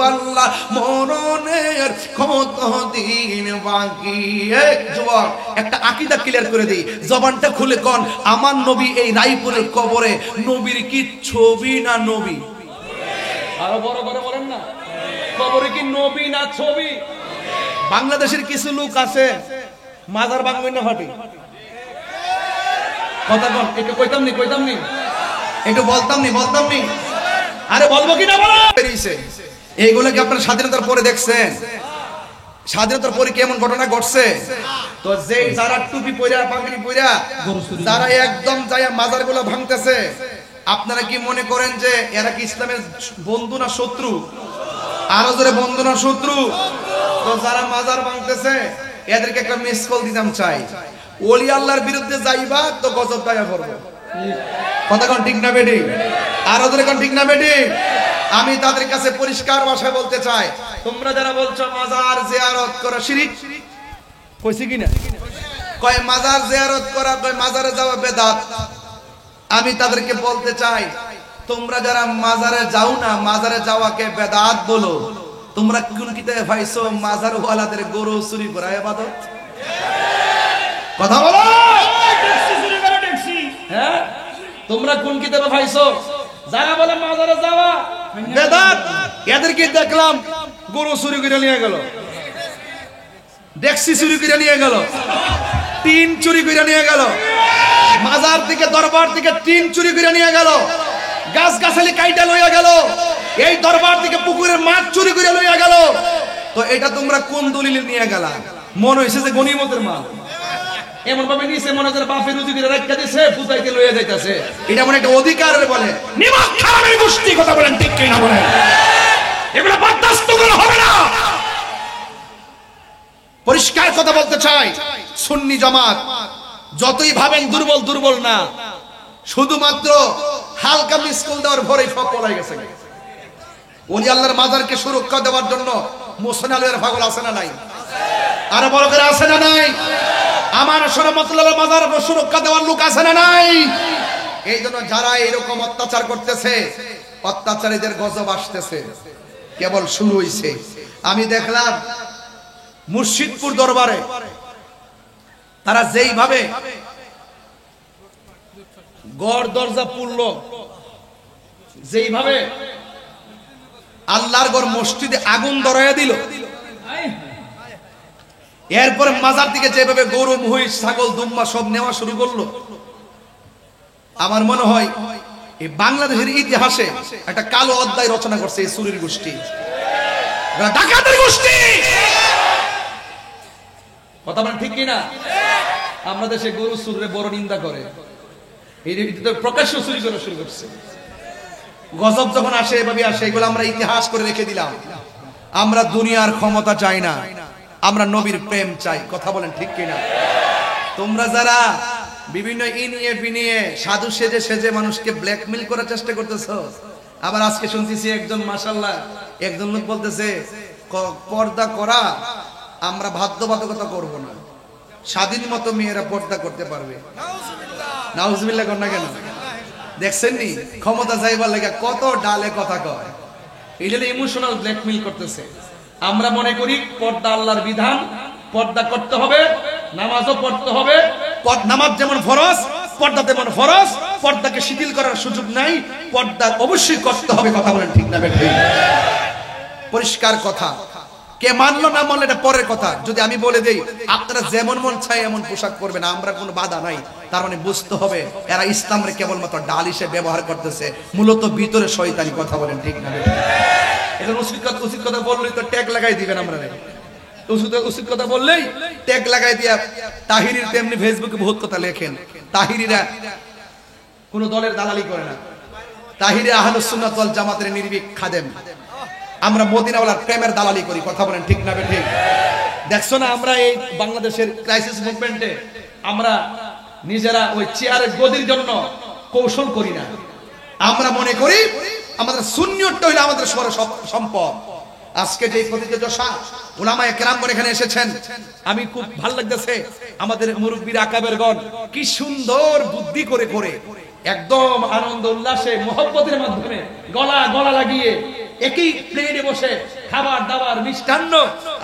আল্লাহ, মরণের কতদিন বাকি। যুবক একটা আকীদা ক্লিয়ার করে দিই, জবানটা খুলে কোন আমার নবী এই রায়পুরের কবরে নবীর কি ছবি না নবী? আরো বড় করে বলেন না, কবরে কি নবী না ছবি? বাংলাদেশের কিছু লোক আছে মাজার ভাঙবেন না ফাটি কথা বল, একটু কইতাম নি একটু বলতাম নি আরে বলবো কি না বলো বেরিয়েছে। এইগুলো কি আপনারা স্বাধীনতার পরে দেখছেন? স্বাধীনতার পরে কি এমন ঘটনা ঘটছে? তো যে যারা টুপি পইরা পাগড়ি পইরা যারা একদম যায় মাজারগুলো ভাঙতেছে, আপনারা কি মনে করেন যে এরা কি ইসলামের বন্ধু না শত্রু? আরো জোরে বন্ধু না শত্রু? তো যারা মাজার ভাঙতেছে এদেরকে একটা মিস কল দিতাম চাই, ওলি আল্লাহর বিরুদ্ধে যাইবা তো গজব দায়া করবে। কথা কোন ঠিক না বেটি? আরো জোরে কোন ঠিক না বেটি? আমি তাদের কাছে পরিষ্কার ভাষায় বলতে চাই, তোমরা যারা বলছো মাজার জিয়ারত করা শিরক, কইছি কিনা? কয় মাজার জিয়ারত করা, কয় মাজারে যাওয়া বেদাত। আমি তাদেরকে বলতে চাই, তোমরা যারা মাজারে যাও না, মাজারে যাওয়াকে বেদাত বলো, তোমরা কোন কিতাবে পাইছো মাজার ওয়ালাদের গরু চুরি করা ইবাদত? কথা বলো। হ্যাঁ, তোমরা কোন কিতাবে পাইছো যারা বলে মাজারে যাওয়া বেদাত? এদেরকে দেখলাম গরু চুরি করে নিয়ে গেল, ডেক্সি চুরি করে নিয়ে গেল, টিন চুরি করে নিয়ে গেল, মাজার থেকে দরবার থেকে টিন চুরি করে নিয়ে গেল, গাছ গাছালি কাইটা লইয়া গেল, এই দরবার থেকে পুকুরের মাছ চুরি করে লইয়া গেল। তো এটা তোমরা কোন দলিলে নিয়ে গেলা? মনে হইছে যে গনিমতের মাল, এমন ভাবে নিছে মনে হচ্ছে বাপের রুজি করে রাখতে দিছে, বুঝাইতে লইয়া যাইতাছে। এটা মনে একটা অধিকার বলে নিমক খারাপের গোষ্ঠী। কথা বলেন ঠিক কি না বলেন? এগুলো বরদাস্ত করা হবে না। পরিষ্কার কথা বলতে চাই, সুন্নি জামাত যতই ভাবেন দুর্বল না, শুধুমাত্র হালকা মিসকল দেওয়ার ভরেই সব পলাই গেছে। ওলি আল্লাহর মাজারকে সুরক্ষা দেওয়ার জন্য মোহসেন আলীর পাগল আছে না নাই? আরো বড় করে আছে না নাই? আমার শরমতুল্লাহ মাজার সুরক্ষা দেওয়ার লোক আছে না নাই? এই জন্য যারা এরকম অত্যাচার করতেছে, অত্যাচারীদের গজব আসতেছে, কেবল শুরু হইছে। আমি দেখলাম মুর্শিদপুর দরবারে তারা যেইভাবে গড় দরজা পুরল, যেইভাবে আল্লাহর গড় মসজিদে আগুন ধরাইয়া দিল, এরপরে মাজার থেকে যেভাবে গরু মহিষ ছাগল দুম্বা সব নেওয়া শুরু করলো, আমার মনে হয় এই বাংলাদেশের ইতিহাসে একটা কালো অধ্যায় রচনা করছে এই চুরির গোষ্ঠী, ডাকাতের গোষ্ঠী। কথা বলেন ঠিক কিনা? আমরা দেশে গরু চুরে বড় নিন্দা করে, এই প্রকাশ্য চুরি করা শুরু করছে। গজব যখন আসে এভাবে আসে, এগুলো আমরা ইতিহাস করে রেখে দিলাম। আমরা দুনিয়ার ক্ষমতা চাই না, আমরা নবীর প্রেম চাই। কথা বলেন ঠিক কিনা? তোমরা যারা বিভিন্ন ইনিয়ে বিনিয়ে সাধু সেজে সেজে মানুষকে ব্ল্যাকমেল করার চেষ্টা করতেছ। আবার আজকে শুনতেছি একজন মাশাআল্লাহ একজন লোক বলতেছে পর্দা করা আমরা বাধ্যবাধকতা করব না, স্বাধীন মতো মেয়েরা পর্দা করতে পারবে। নাউজুবিল্লাহ কর না কেন? দেখছেন নি ক্ষমতা চাইবার লাগে কত ডালে কথা কয়। এই জন্য ইমোশনাল ব্ল্যাকমেল করতেছে। আমরা মনে করি পর্দা আল্লাহর বিধান, পর্দা করতে হবে, নামাজও পড়তে হবে। নামাজ যেমন ফরজ, পর্দা তেমন ফরজ, পর্দাকে শিথিল করার সুযোগ নাই, পর্দা অবশ্যই করতে হবে। কথা বলেন ঠিক না বেঠিক? পরিষ্কার কথা। কে মানলো না মানলো এটা পরের কথা। যদি আমি বলে দেই আপনারা যেমন মন চাই এমন পোশাক পরবেন, আমরা কোনো বাধা নাই, তার মানে বুঝতে হবে এরা ইসলামরে কেবলমাত্র ডাল হিসেবে ব্যবহার করতেছে, মূলত ভিতরে শয়তানি। কথা বলেন ঠিক না বেঠিক? এখন উচিত কথা বললেই তো ট্যাগ লাগাই দিবেন। আমরা উচিত কথা বললেই ট্যাগ লাগাই দিয়া তাহিরির তেমনি ফেসবুকে বহুত কথা লেখেন। তাহিরিরা কোন দলের দালালি করে না, তাহিরি আহলুস সুন্নাত ওয়াল জামাতের নির্ভীক খাদেম। আমরা মদিনাওয়ালার প্রেমের দালালি করি। কথা বলেন ঠিক না বেঠিক? দেখছো না আমরা এই বাংলাদেশের ক্রাইসিস মুভমেন্টে আমরা নিজেরা ওই চেয়ারের গদির জন্য কৌশল করি না। আমরা মনে করি আমাদের সুন্নিয়তটা হইলো আমাদের সম্পদ। আজকে যে প্রতিযোগিতা উলামায়ে কেরামগণ এখানে এসেছেন, আমি খুব ভালো লাগতেছে। আমাদের মুরব্বির আকাবেরগণ কি সুন্দর বুদ্ধি করে করে একদম আনন্দ উল্লাসে মোহব্বতের মাধ্যমে গলা লাগিয়ে একই প্লেটে বসে খাবার দাবার মিষ্টান্ন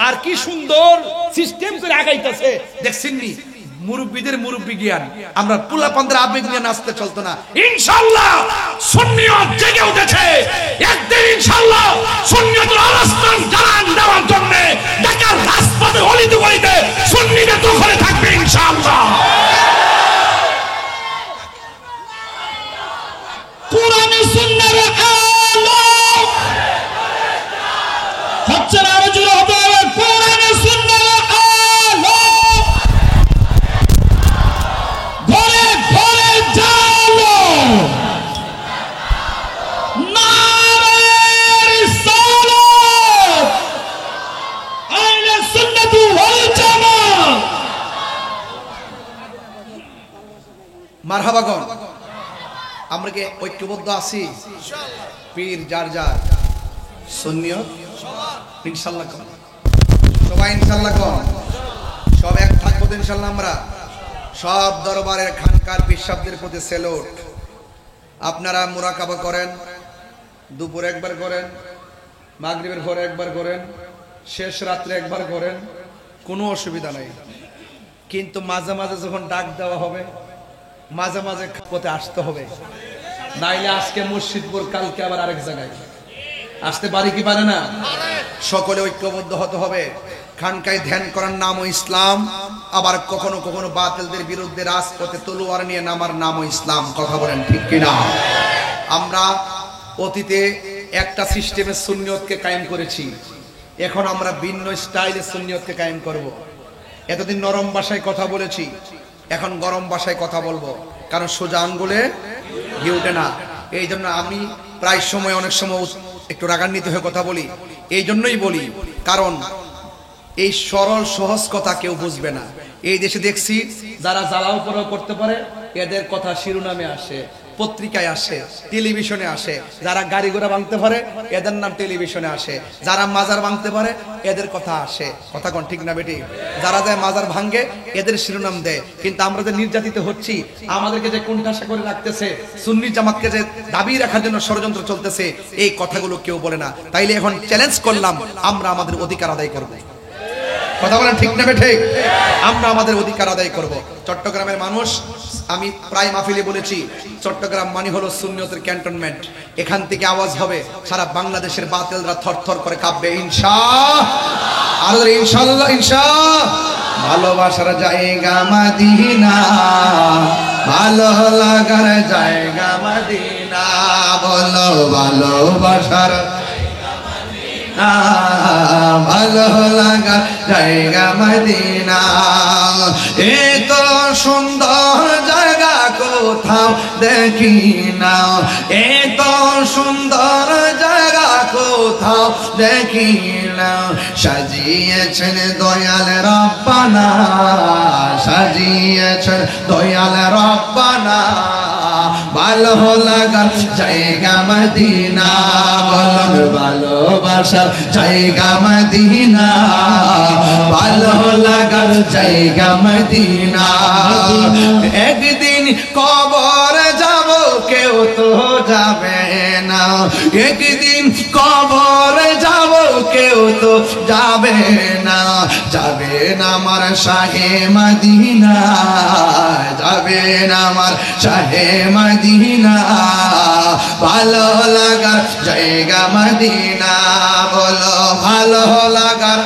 আর কি সুন্দর সিস্টেম করে আগাইতেছে। দেখছেন নি মুরব্বিদের মুরব্বি জ্ঞান। আমরা পুলা পান্দের আবেগ নিয়ে নাচতে চলতো না। ইনশাআল্লাহ সুন্নিয়ত জেগে উঠেছে। একদিন ইনশাআল্লাহ সুন্নিয়তের আলোচনা জানান দেওয়ার জন্য ঢাকার রাজপথে অলিতে গলিতে সুন্নিদের দখলে থাকবে ইনশাআল্লাহ। কোরআন সুন্নাহর আলো হচ্ছে না, আরো জোরে হতে হবে। কোরআন সুন্নাহর আলো ঘরে ঘরে জালো, নারে রিসালাত, আহলে সুন্নাত ওয়াল জামাত। মারহাবাগণ, আমরা কি ঐক্যবদ্ধ আছি? পীর যার যার, সুন্নিয়ত ইনশাআল্লাহ কোন সবাই ইনশাআল্লাহ কোন সব এক থাকবো ইনশাআল্লাহ। আমরা সব দরবারের খানকার পিসাবদের প্রতি সেলুট। আপনারা মুরাকাবা করেন, দুপুরে একবার করেন, মাগরিবের পরে একবার করেন, শেষ রাত্রে একবার করেন, কোনো অসুবিধা নাই। কিন্তু মাঝে মাঝে যখন ডাক দেওয়া হবে মাঝে মাঝে পথে আসতে হবে, নাইলে আজকে মুর্শিদপুর কালকে আবার আরেক জায়গায় আসতে পারি কি পারে না? সকলে ঐক্যবদ্ধ হতে হবে। খানকায় ধ্যান করার নামও ইসলাম, আবার কখনো কখনো বাতিলদের বিরুদ্ধে রাজপথে তলোয়ার নিয়ে নামার নামও ইসলাম। কথা বলেন ঠিক কিনা? আমরা অতীতে একটা সিস্টেমের সুন্নিয়তকে কায়েম করেছি, এখন আমরা ভিন্ন স্টাইলের সুন্নিয়তকে কায়েম করব। এতদিন নরম ভাষায় কথা বলেছি, এখন গরম ভাষায় কথা বলবো, কারণ সোজা আঙ্গুলে ঘি ওঠে না। এই জন্য আমি প্রায় সময় অনেক সময় একটু রাগান্বিত হয়ে কথা বলি। এই জন্যই বলি কারণ এই সরল সহজ কথা কেউ বুঝবে না। এই দেশে দেখছি যারা জ্বালাও পোড়াও করতে পারে এদের কথা শিরোনামে আসে, পত্রিকায় আসে, টেলিভিশনে আসে। যারা গাড়ি ঘোড়া ভাঙতে পারে এদের নাম টেলিভিশনে আসে, যারা মাজার ভাঙতে পারে এদের কথা আসে। কথা কোন ঠিক না বেটি? যারা যায় মাজার ভাঙে এদের শিরোনাম দেয়। কিন্তু আমরা যে নির্যাতিত হচ্ছি, আমাদেরকে যে কোণঠাসা করে রাখতেছে, সুন্নি জামাতকে যে দাবি রাখার জন্য ষড়যন্ত্র চলতেছে, এই কথাগুলো কেউ বলে না। তাইলে এখন চ্যালেঞ্জ করলাম, আমরা আমাদের অধিকার আদায় করব। কথা বলেন ঠিক না ঠিক? আমরা আমাদের অধিকার আদায় করব। চট্টগ্রামের মানুষ, আমি প্রায় মাহফিলে বলেছি, চট্টগ্রাম মানে হলো সুন্নিয়তের ক্যান্টনমেন্ট। এখান থেকে আওয়াজ হবে, সারা বাংলাদেশের বাতিলরা থরথর করে কাঁপবে। ইনশাআল্লাহ, ইনশাআল্লাহ, ইনশাআল্লাহ। ভালোবাসার জায়গা মদিনা, ভালো লাগার জায়গা মদিনা, বলো ভালোবাসার ভালো লাগা জায়গা মদিনা। এত সুন্দর জায়গা কোথাও দেখি না, এত সুন্দর জায়গা কোথাও দেখি কিনা সাজিয়েছেন দয়াল রব্বানা, সাজিয়েছেন দয়াল রব্বানা। ভালো লাগার জায়গা মদিনা, বলুন ভালোবাসার জায়গা মদিনা, ভালো লাগার জায়গা মদিনা। একদিন কবর যাব কেউ তো যাবে না, একদিন কবর যাব কেউ তো যাবে না, যাবে না আমার শাহে মদিনা, যাবে না আমার শাহে মদিনা। ভালো লাগার জায়গা মদিনা, বলো ভালো লাগার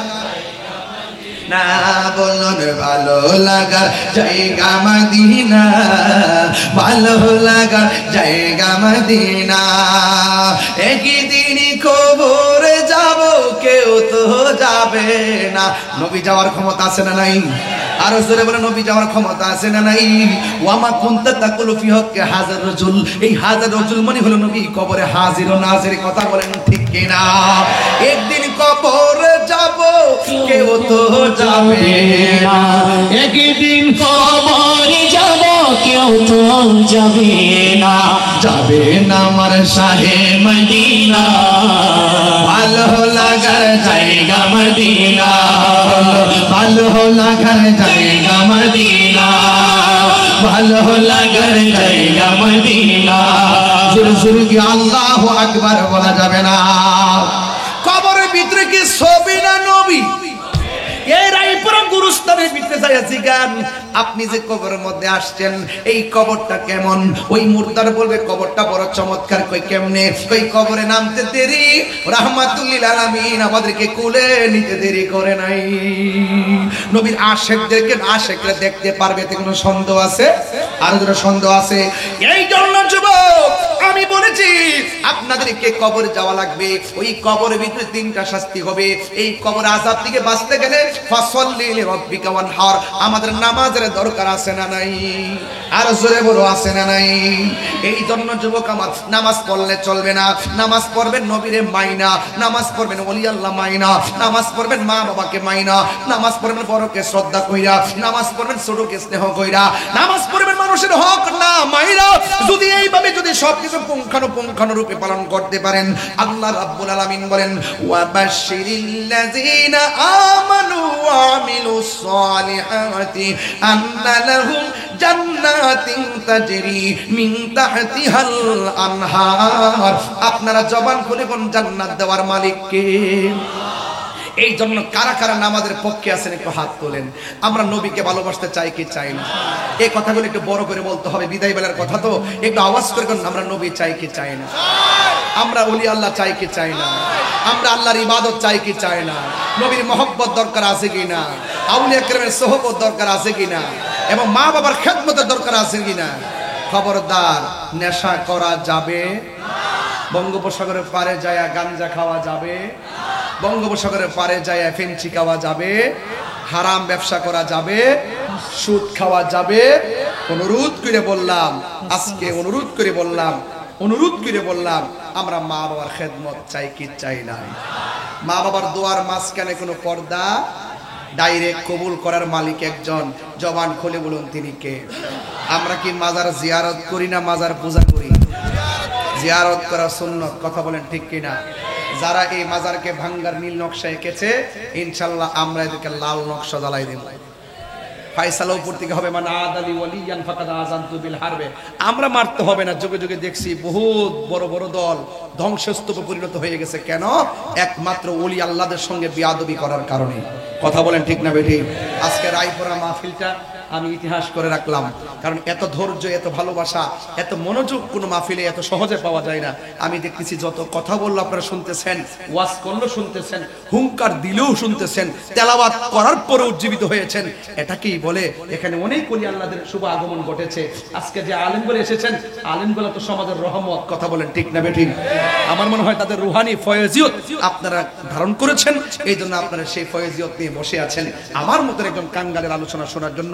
না, বলুন ভালো লাগার জায়গা মদিনা, ভালো লাগার জায়গা মদিনা। একদিন কবর যাব কেউ তো যাবে না। নবী যাওয়ার ক্ষমতা আছে না নাই? আরো জোরে বলে নবী যাওয়ার ক্ষমতা আছে না নাই? ওয়ামা কুনতা তাকুলু ফি হক্কে হাজার রাজুল, এই হাজার রাজুল মানে হলো নবী কবরে হাজির ও নাজির। কথা বলেন ঠিক কিনা? একদিন কবরে যাব কেউ তো যাবে না, একদিন কবর যাব কেউ তো যাবে না, যাবে না আমার শাহে মদিনা, ভালো লাগার জায়গা মদিনা, ভালো লাগার জায়গা মদিনা, ভালো লাগার জায়গা মদিনা। জোরে জোরে কি আল্লাহু আকবার বলা যাবে না? কবরের ভিতরে কি ছবি না নবী? এই রায়পুরা গুরুস্থানের ভিতরে যাইয়াছি গান, আপনি যে কবরের মধ্যে আসছেন এই কবরটা কেমন? ওই মুর্দার বলবে কবরটা বড় চমৎকার। কই কেমনে? কই কবরে নামতে দেরি রাহমাতুল্লিল আলামিন আমাদেরকে কুলে নিতে দেরি করে নাই। নবীর আশিকদেরকে আশিকরা দেখতে পারবে, এতে কোনো সন্দেহ আছে? আর কোনো সন্দেহ আছে? এই জন্য যুবক আমি বলেছি আপনাদেরকে কবরে যাওয়া লাগবে। ওই কবরের ভিতরে তিনটা শাস্তি হবে। এই কবর আযাব থেকে বাঁচতে গেলে ফাসাল্লি লিরাব্বিকা ওয়ানহার, আমাদের নামাজের দরকার আছে না নাই? আর জোরে বলো আছে না নাই? এই জন্য যুবক আমার নামাজ পড়লে চলবে না, নামাজ পড়বেন নবীরে মাইনা, নামাজ পড়বেন ওলি আল্লাহ মাইনা, নামাজ পড়বেন মা বাবাকে মাইনা, নামাজ পড়বেন বড়কে শ্রদ্ধা কইরা, নামাজ পড়বেন ছোটকে স্নেহ কইরা, নামাজ পড়বেন মানুষের হক না মাইরা। যদি এইভাবে যদি সবকিছু পুঙ্খানু রূপে পালন করতে পারেন, আল্লাহ রাব্বুল আলামিন বলেন ওয়া বাশশিরিল্লাযিনা আমানু ওয়া আমিলুস সালিহাতি আন্না লাহুম জান্নাতিন তাজরি মিন তাহতিহাল আনহার। আপনারা জবান খুলে কোন জান্নাত দেওয়ার মালিক কে? এই জন্য কারা কারা নামাজের পক্ষে আছেন একটু হাত তোলেন। আমরা নবীকে ভালোবাসতে চাই কি চাই না? এই কথাগুলো একটু বড় করে বলতে হবে, বিদায় বেলার কথা তো একটু আওয়াজ করে কোন আমরা নবী চাই কি চাই না? আমরা ওলি আল্লাহ চাই কি চাই না? আমরা আল্লাহর ইবাদত চাই কি চাই না? নবীর মহব্বত দরকার আছে কি না? আউলিয়া কেরামের সোহবত দরকার আছে কি না? এবং মা বাবার খেদমতের দরকার আছে কি না? খবরদার, নেশা করা যাবে, বঙ্গোপসাগরের পারে যায় গাঞ্জা খাওয়া যাবে, বঙ্গোপসাগরের পারে যায় ফেঞ্চি খাওয়া যাবে, হারাম ব্যবসা করা যাবে, সুদ খাওয়া যাবে। অনুরোধ করে বললাম, আজকে অনুরোধ করে বললাম আমরা মা বাবার খেদমত চাই কি চাই না? মা বাবার দোয়ার মাঝখানে কোনো পর্দা ডাইরেক্ট কবুল করার মালিক একজন, জবান খুলে বলুন তিনি কে? আমরা কি মাজার জিয়ারত করি না মাজার পূজা করি? জিয়ারত করা সুন্নত, কথা বলেন ঠিক কিনা? যারা এই মাজারকে ভাঙ্গার নীল নকশা এঁকেছে, ইনশাআল্লাহ আমরা এদেরকে লাল নকশা জ্বালাই দেব। ফায়সালা উপর থেকে হবে, মানে আদালি ওয়ালিয়ান ফাকাদ আযানতু বিল হারবে। আমরা মারতে হবে না। যুগে যুগে দেখছি বহুত বড় বড় দল ধ্বংসস্তূপে পরিণত হয়ে গেছে। কেন? একমাত্র ওলি আল্লাহদের সঙ্গে বিয়াদবি করার কারণে। কথা বলেন ঠিক না বেঠিক? আজকে রায়পুরা মাহফিলটা আমি ইতিহাস করে রাখলাম, কারণ এত ধৈর্য, এত ভালোবাসা, এত মনোযোগ কোনো মাহফিলে এত সহজে পাওয়া যায় না। আমি দেখতেছি যত কথা বললো আপনারা শুনতেছেন, ওয়াজ করলেও শুনতেছেন, হুঙ্কার দিলেও শুনতেছেন, তেলাওয়াত করার পরে উজ্জীবিত হয়েছেন। এটাকেই বলে এখানে অনেক ওলি আল্লাহদের শুভ আগমন ঘটেছে। আজকে যে আলেম বলে এসেছেন, আলেম বলে তো সমাজের রহমত। কথা বলেন ঠিক না বেঠিক? আমার মনে হয় তাদের রুহানি ফয়েজিয়ত আপনারা ধারণ করেছেন, এই জন্য আপনারা সেই ফয়েজিয়ত নিয়ে বসে আছেন। আমার মতো একজন কাঙ্গালের আলোচনা শোনার জন্য